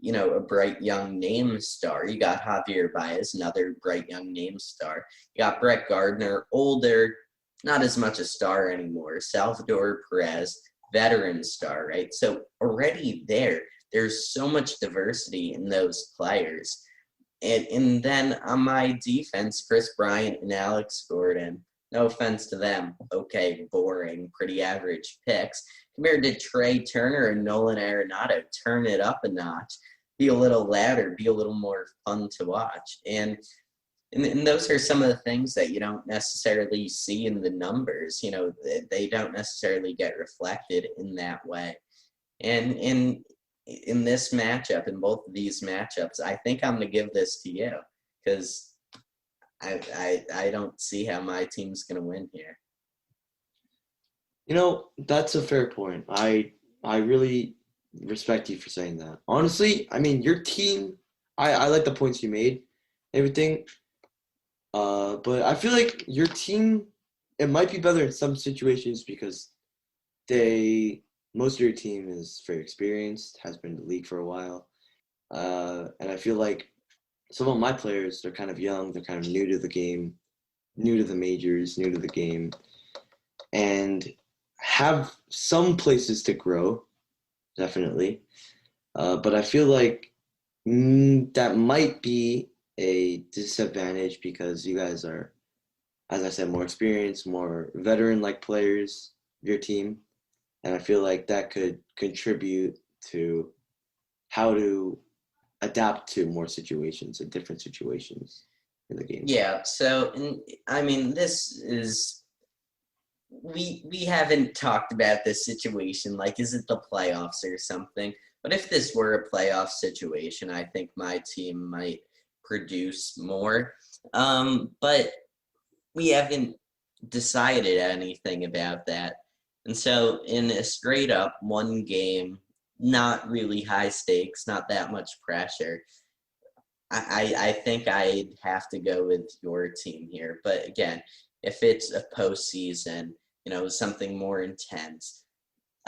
a bright young name star. You got Javier Baez, another bright young name star. You got Brett Gardner, older, not as much a star anymore. Salvador Perez, veteran star, right? So already there's so much diversity in those players. And then on my defense, Chris Bryant and Alex Gordon. No offense to them. Okay, boring, pretty average picks. Compared to Trey Turner and Nolan Arenado, turn it up a notch. Be a little louder, be a little more fun to watch. And those are some of the things that you don't necessarily see in the numbers. They don't necessarily get reflected in that way. And in this matchup, in both of these matchups, I think I'm going to give this to you because I don't see how my team's going to win here. That's a fair point. I really respect you for saying that. Honestly, I mean, your team, I like the points you made, everything. But I feel like your team, it might be better in some situations because most of your team is very experienced, has been in the league for a while. And I feel like some of my players, they're kind of young, they're kind of new to the game, new to the majors, new to the game, and have some places to grow, definitely. But I feel like that might be a disadvantage because you guys are, as I said, more experienced, more veteran-like players, your team. And I feel like that could contribute to how to adapt to more situations and different situations in the game. Yeah, so, this is, we haven't talked about this situation, like, is it the playoffs or something? But if this were a playoff situation, I think my team might produce more. But we haven't decided anything about that. And so in a straight up one game, not really high stakes, not that much pressure, I think I'd have to go with your team here. But again, if it's a postseason, something more intense,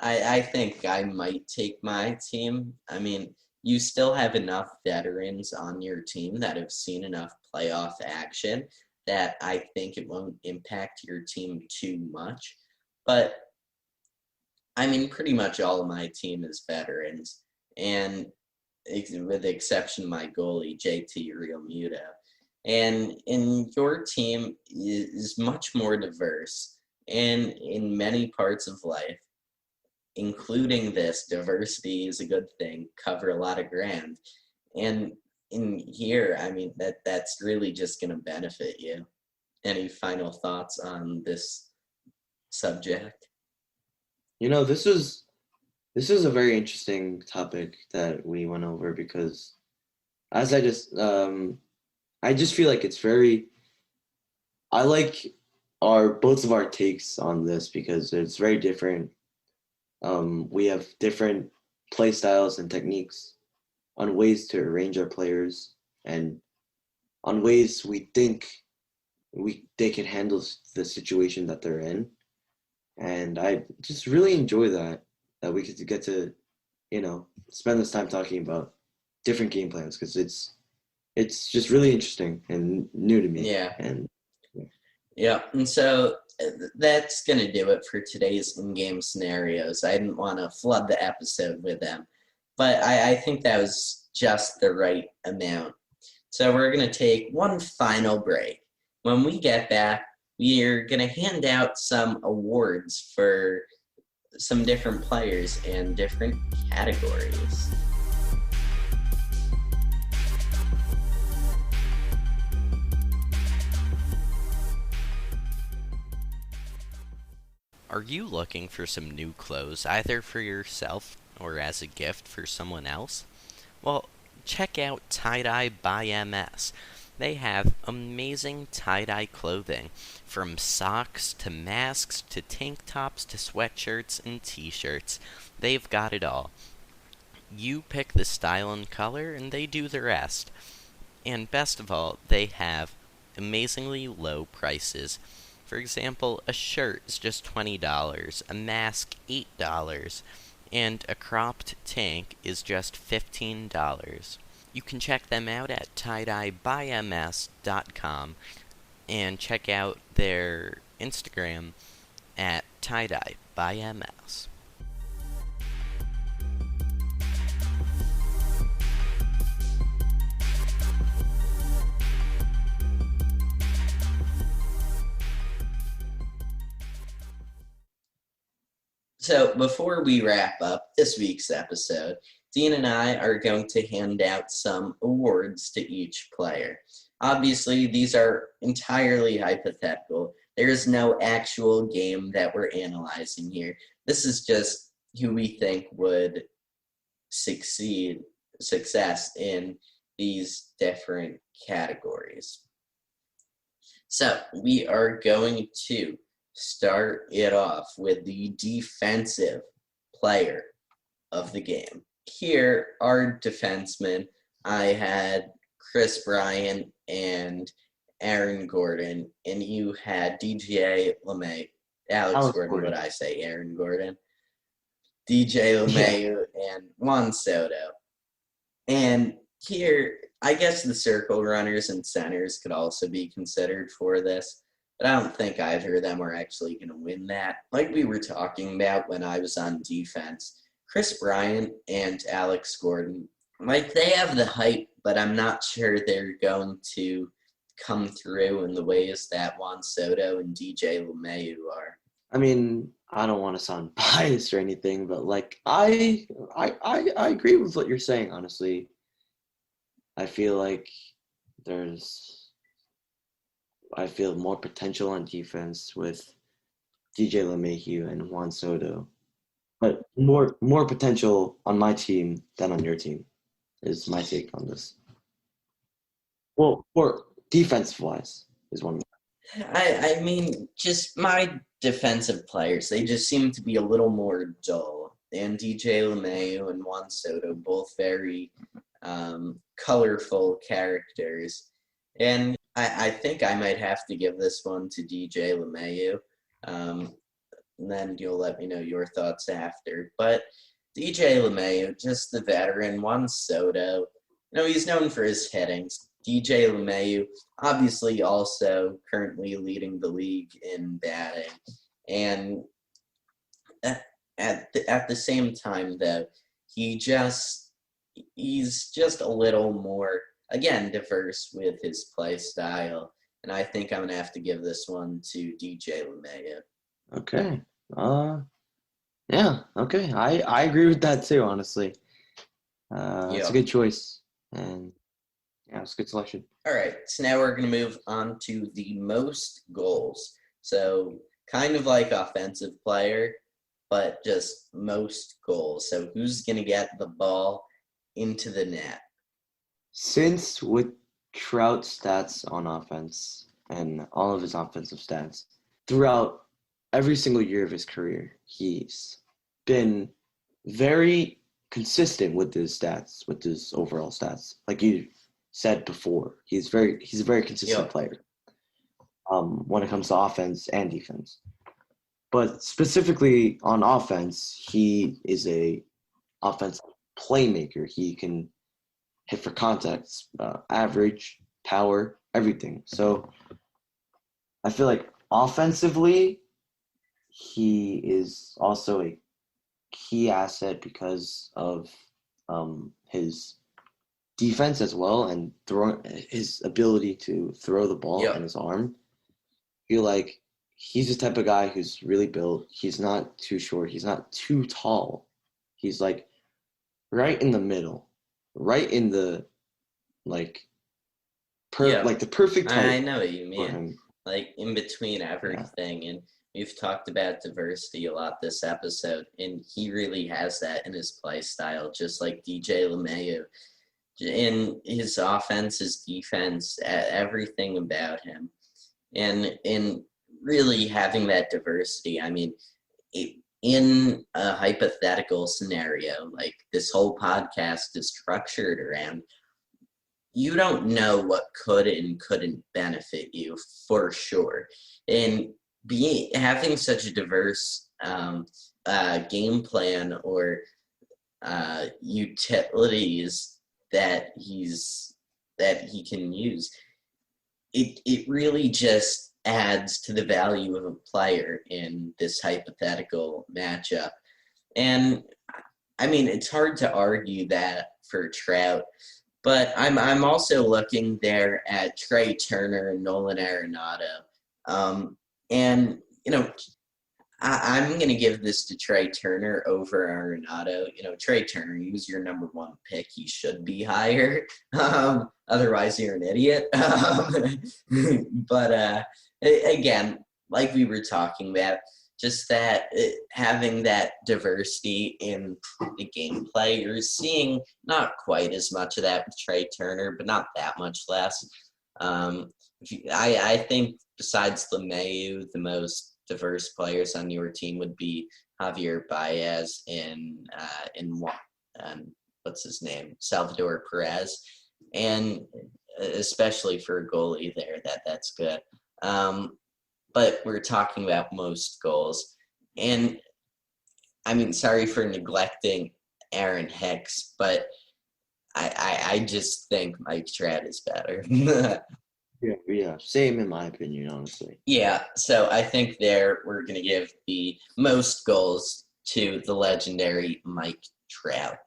I think I might take my team. I mean, you still have enough veterans on your team that have seen enough playoff action that I think it won't impact your team too much. But pretty much all of my team is veterans, and with the exception of my goalie, JT Realmuto. And your team is much more diverse, and in many parts of life, including this, diversity is a good thing, cover a lot of ground. And in here, that's really just going to benefit you. Any final thoughts on this subject? This is a very interesting topic that we went over because as I just feel like I like both of our takes on this because it's very different. We have different play styles and techniques on ways to arrange our players and on ways we think they can handle the situation that they're in. And I just really enjoy that we get to, spend this time talking about different game plans because it's just really interesting and new to me. Yeah. Yeah. And so that's going to do it for today's in-game scenarios. I didn't want to flood the episode with them, but I think that was just the right amount. So we're going to take one final break. When we get back, we're going to hand out some awards for some different players in different categories. Are you looking for some new clothes, either for yourself or as a gift for someone else? Well, check out Tie-Dye by MS. They have amazing tie-dye clothing, from socks to masks to tank tops to sweatshirts and t-shirts. They've got it all. You pick the style and color, and they do the rest. And best of all, they have amazingly low prices. For example, a shirt is just $20, a mask $8, and a cropped tank is just $15. You can check them out at tiedyebyms.com and check out their Instagram at tie-dye by MS. So before we wrap up this week's episode, Dean and I are going to hand out some awards to each player. Obviously, these are entirely hypothetical. There is no actual game that we're analyzing here. This is just who we think would success in these different categories. So we are going to start it off with the defensive player of the game. Here, our defensemen, I had Chris Bryant and Aaron Gordon, and you had DJ LeMay. Alex Gordon, would I say? Aaron Gordon. DJ LeMayu and Juan Soto. And here, I guess the circle runners and centers could also be considered for this. But I don't think either of them are actually going to win that. Like we were talking about when I was on defense, Chris Bryant and Alex Gordon, like they have the hype, but I'm not sure they're going to come through in the ways that Juan Soto and DJ LeMayu are. I mean, I don't want to sound biased or anything, but like I agree with what you're saying, honestly. I feel like I feel more potential on defense with DJ LeMahieu and Juan Soto. But more potential on my team than on your team is my take on this. Well, or defensive-wise is one. I mean, just my defensive players, they just seem to be a little more dull. And DJ LeMahieu and Juan Soto, both very colorful characters. And I think I might have to give this one to DJ LeMahieu. And then you'll let me know your thoughts after. But DJ LeMahieu, just the veteran. Juan Soto, he's known for his hitting. DJ LeMahieu, obviously also currently leading the league in batting. And at the same time, though, he's just a little more, again, diverse with his play style. And I think I'm going to have to give this one to DJ LeMahieu. Okay. Yeah, okay. I agree with that too, honestly. It's a good choice. And yeah, it's a good selection. All right. So now we're going to move on to the most goals. So kind of like offensive player, but just most goals. So who's going to get the ball into the net? Since with Trout's stats on offense and all of his offensive stats, throughout every single year of his career, he's been very consistent with his stats, with his overall stats. Like you said before, he's a very consistent player when it comes to offense and defense. But specifically on offense, he is a offensive playmaker. He can hit for contacts, average, power, everything. So I feel like offensively, he is also a key asset because of his defense as well, and his ability to throw the ball and his arm. I feel like he's the type of guy who's really built. He's not too short. He's not too tall. He's like right in the middle, right in the like the perfect height. I know what you mean. Like in between everything. Yeah. And we've talked about diversity a lot this episode, and he really has that in his play style, just like DJ LeMahieu. In his offense, his defense, everything about him. And in really having that diversity, I mean, in a hypothetical scenario, like this whole podcast is structured around, you don't know what could and couldn't benefit you for sure. And having such a diverse game plan or utilities that he can use, it really just adds to the value of a player in this hypothetical matchup. And I mean, it's hard to argue that for Trout, but I'm also looking there at Trey Turner and Nolan Arenado. And, I'm going to give this to Trey Turner over Arenado. Trey Turner, he was your number one pick. He should be higher. Otherwise, you're an idiot. But again, like we were talking about, just that having that diversity in the gameplay, you're seeing not quite as much of that with Trey Turner, but not that much less. I think besides LeMahieu, the most diverse players on your team would be Javier Baez and what's his name, Salvador Perez, and especially for a goalie there, that's good. But we're talking about most goals, and I mean, sorry for neglecting Aaron Hicks, but I just think Mike Trout is better. Yeah, same in my opinion, honestly. Yeah, so I think there we're going to give the most goals to the legendary Mike Trout.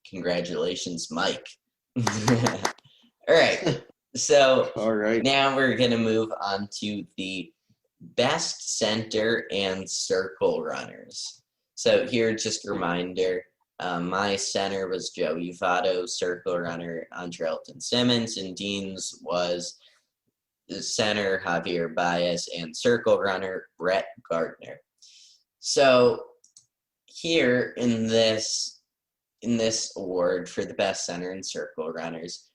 Congratulations, Mike. All right, so All right. now we're going to move on to the best center and circle runners. So here, just a reminder, my center was Joey Votto, circle runner Andrelton Simmons, and Dean's was the center Javier Baez, and circle runner Brett Gardner. So here in this award for the best center and circle runners,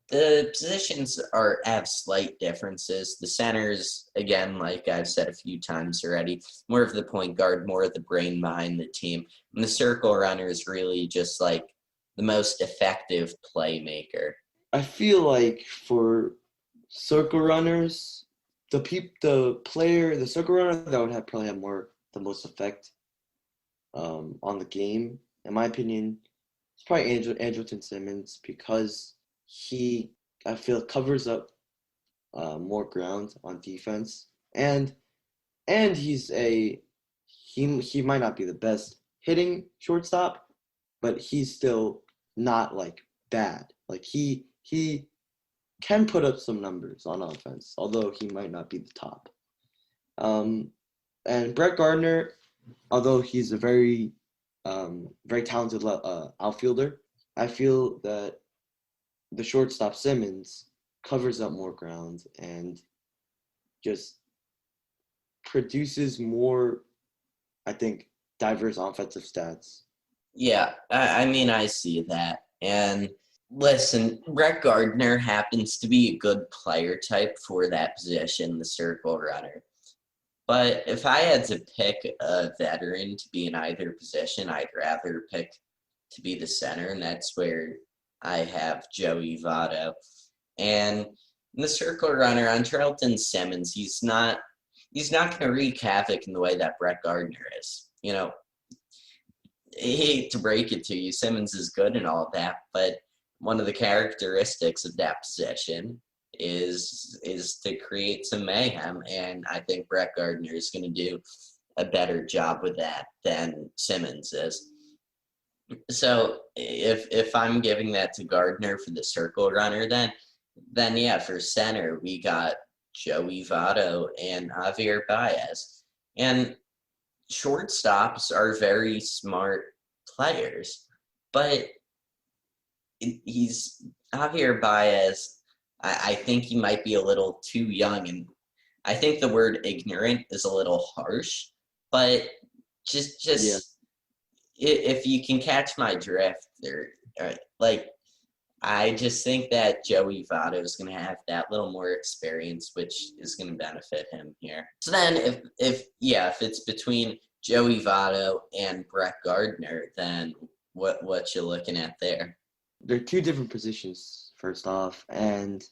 the positions have slight differences. The centers, again, like I've said a few times already, more of the point guard, more of the brain behind the team. And the circle runner is really just like the most effective playmaker. I feel like for circle runners, the circle runner that would probably have the most effect on the game, in my opinion, it's probably Andrelton Simmons, because I feel covers up more ground on defense, and he might not be the best hitting shortstop, but he's still not like bad. Like he can put up some numbers on offense, although he might not be the top. And Brett Gardner, although he's a very talented outfielder, I feel that the shortstop Simmons covers up more ground and just produces more, I think, diverse offensive stats. Yeah, I mean, I see that. And listen, Brett Gardner happens to be a good player type for that position, the circle runner. But if I had to pick a veteran to be in either position, I'd rather pick to be the center, and that's where I have Joey Votto. And the circle runner, Andrelton Simmons, he's not going to wreak havoc in the way that Brett Gardner is. I hate to break it to you, Simmons is good and all that, but one of the characteristics of that position is to create some mayhem, and I think Brett Gardner is going to do a better job with that than Simmons is. So if I'm giving that to Gardner for the circle runner, then yeah, for center we got Joey Votto and Javier Baez, and shortstops are very smart players, but he's Javier Baez. I think he might be a little too young, and I think the word ignorant is a little harsh, but just Yeah. If you can catch my drift, I just think that Joey Votto is going to have that little more experience, which is going to benefit him here. So then if it's between Joey Votto and Brett Gardner, then what you looking at there? They're two different positions, first off, and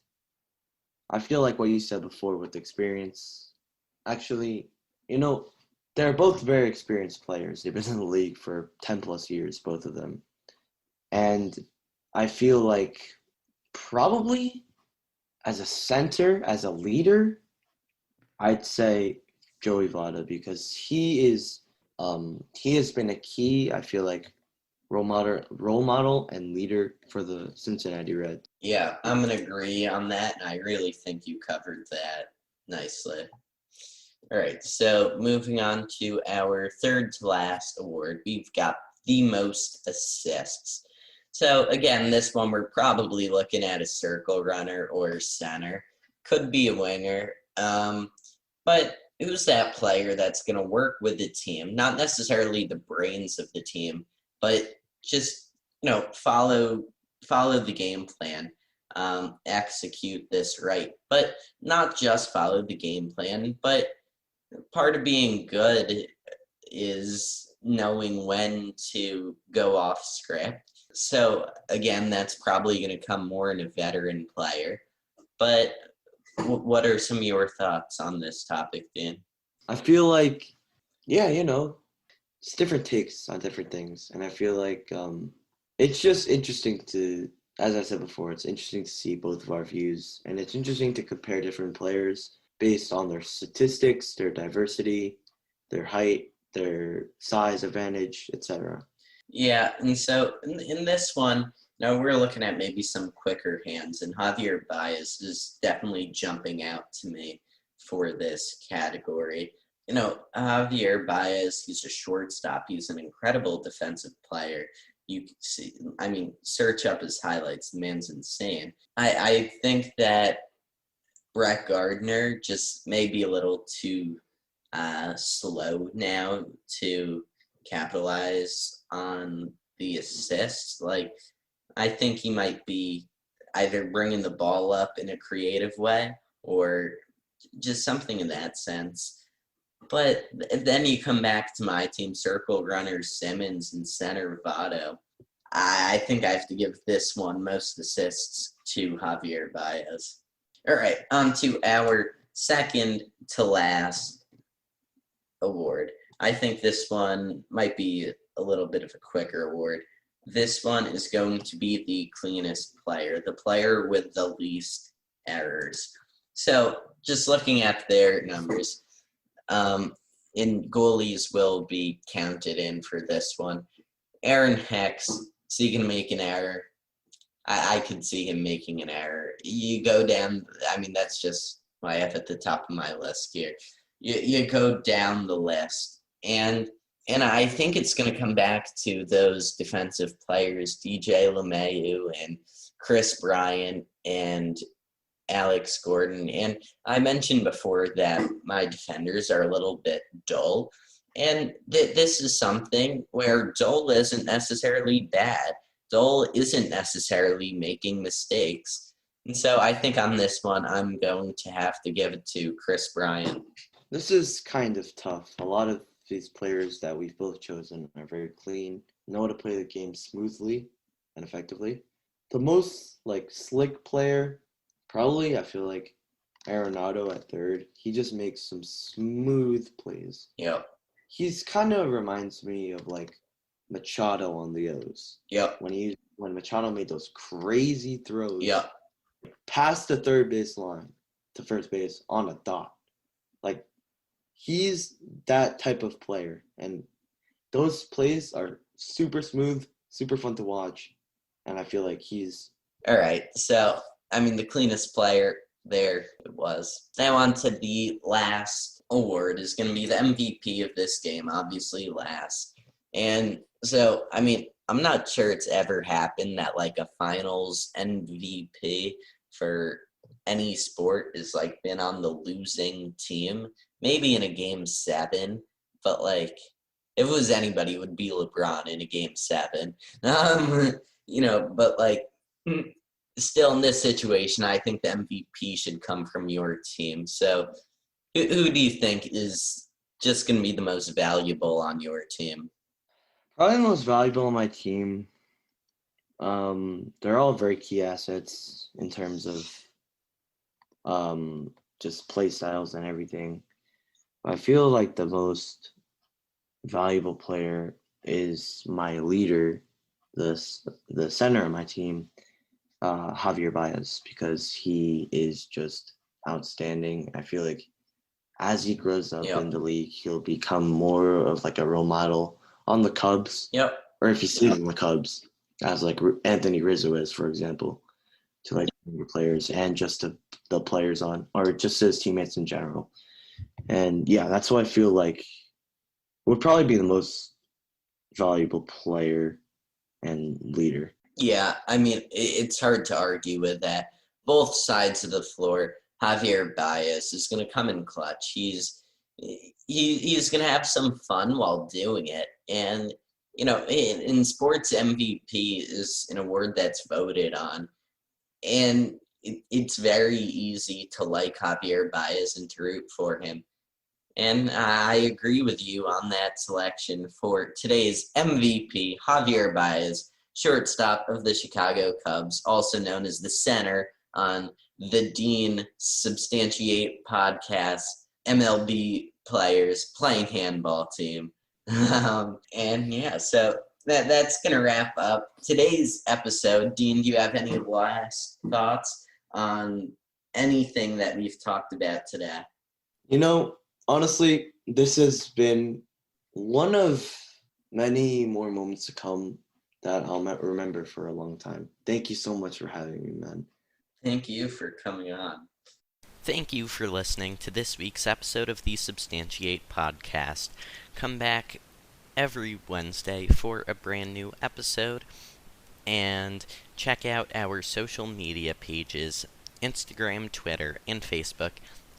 I feel like what you said before with experience, actually, they're both very experienced players. They've been in the league for 10 plus years, both of them. And I feel like probably as a center, as a leader, I'd say Joey Votto because he has been a key, I feel like, role model and leader for the Cincinnati Reds. Yeah, I'm going to agree on that, and I really think you covered that nicely. All right, so moving on to our third to last award, we've got the most assists. So again, this one we're probably looking at a circle runner or center. Could be a winger, but who's that player that's going to work with the team? Not necessarily the brains of the team, but just follow the game plan, execute this right. But not just follow the game plan, but part of being good is knowing when to go off script. So again, that's probably going to come more in a veteran player. But what are some of your thoughts on this topic, Dan? I feel like, it's different takes on different things. And I feel like it's just interesting as I said before, it's interesting to see both of our views. And it's interesting to compare different players based on their statistics, their diversity, their height, their size advantage, etc. Yeah, and so in this one, now we're looking at maybe some quicker hands, and Javier Baez is definitely jumping out to me for this category. Javier Baez, he's a shortstop. He's an incredible defensive player. You can see, search up his highlights. The man's insane. I think that Brett Gardner just may be a little too slow now to capitalize on the assists. Like, I think he might be either bringing the ball up in a creative way or just something in that sense. But then you come back to my team, circle runner Simmons and center Votto. I think I have to give this one most assists to Javier Baez. All right, on to our second to last award. I think this one might be a little bit of a quicker award. This one is going to be the cleanest player, the player with the least errors. So just looking at their numbers, and goalies will be counted in for this one. Aaron Hex, is he going to make an error? I could see him making an error. You go down, that's just what I have at the top of my list here. You go down the list, and I think it's going to come back to those defensive players, DJ LeMahieu and Chris Bryant and Alex Gordon. And I mentioned before that my defenders are a little bit dull. And this is something where dull isn't necessarily bad. Dull isn't necessarily making mistakes. And so I think on this one, I'm going to have to give it to Chris Bryant. This is kind of tough. A lot of these players that we've both chosen are very clean, know how to play the game smoothly and effectively. The most slick player, probably, I feel like Arenado at third. He just makes some smooth plays. Yep. He's kind of reminds me of Machado on the O's. Yep. When Machado made those crazy throws. Yep. Past the third base line to first base on a dot. He's that type of player. And those plays are super smooth, super fun to watch. And I feel like he's... All right. So, the cleanest player there it was. Now on to the last award is going to be the MVP of this game, obviously last. And so, I'm not sure it's ever happened that a finals MVP for any sport is been on the losing team. Maybe in a game 7, but if it was anybody, it would be LeBron in a game 7. But still in this situation, I think the MVP should come from your team. So who do you think is just going to be the most valuable on your team? Probably the most valuable on my team. They're all very key assets in terms of just play styles and everything. I feel like the most valuable player is my leader, the center of my team, Javier Baez, because he is just outstanding. I feel like as he grows up Yep. in the league, he'll become more of like a role model on the Cubs. Yep. Or if he's seen the Cubs, as like Anthony Rizzo is, for example, to like younger players and just to the players on, or just his teammates in general. And yeah, that's why I feel like would probably be the most valuable player and leader. Yeah, I mean, it's hard to argue with that. Both sides of the floor, Javier Baez is going to come in clutch. He's going to have some fun while doing it. And, you know, in sports, MVP is an award that's voted on. And it's very easy to like Javier Baez and to root for him. And I agree with you on that selection for today's MVP, Javier Baez, shortstop of the Chicago Cubs, also known as the center on the Dean Substantiate podcast, MLB Players Playing Handball team. And yeah, so that's going to wrap up today's episode. Dean, do you have any last thoughts on anything that we've talked about today? You know, honestly, this has been one of many more moments to come that I'll remember for a long time. Thank you so much for having me, man. Thank you for coming on. Thank you for listening to this week's episode of the Substantiate podcast. Come back every Wednesday for a brand new episode, and check out our social media pages, Instagram, Twitter, and Facebook,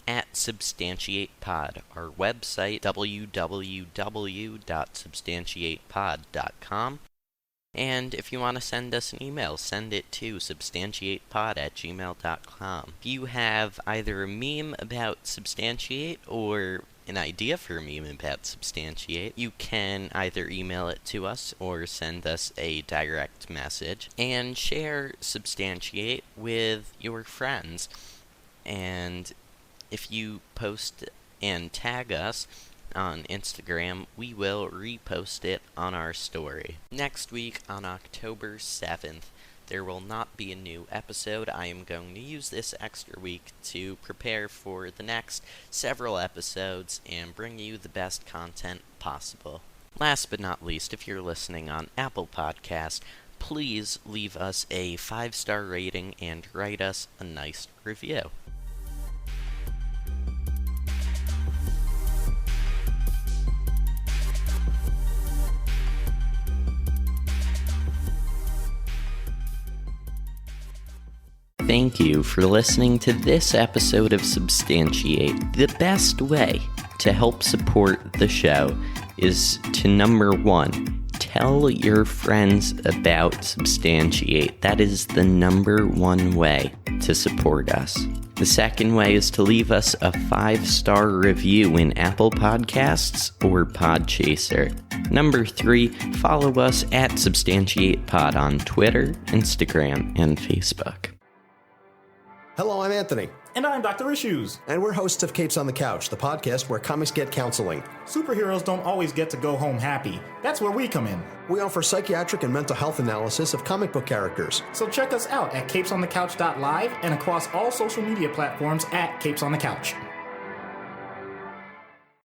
at substantiatepod, our website, www.substantiatepod.com. And if you want to send us an email, send it to substantiatepod@gmail.com. If you have either a meme about Substantiate or an idea for a meme about Substantiate, you can either email it to us or send us a direct message, and share Substantiate with your friends. And if you post and tag us on Instagram, we will repost it on our story. Next week, on October 7th, there will not be a new episode. I am going to use this extra week to prepare for the next several episodes and bring you the best content possible. Last but not least, if you're listening on Apple Podcasts, please leave us a 5-star rating and write us a nice review. Thank you for listening to this episode of Substantiate. The best way to help support the show is to, number 1, tell your friends about Substantiate. That is the number 1 way to support us. The second way is to leave us a 5-star review in Apple Podcasts or Podchaser. Number 3, follow us at substantiatepod on Twitter, Instagram, and Facebook. Hello, I'm Anthony. And I'm Dr. Issues. And we're hosts of Capes on the Couch, the podcast where comics get counseling. Superheroes don't always get to go home happy. That's where we come in. We offer psychiatric and mental health analysis of comic book characters. So check us out at capesonthecouch.live and across all social media platforms at Capes on the Couch.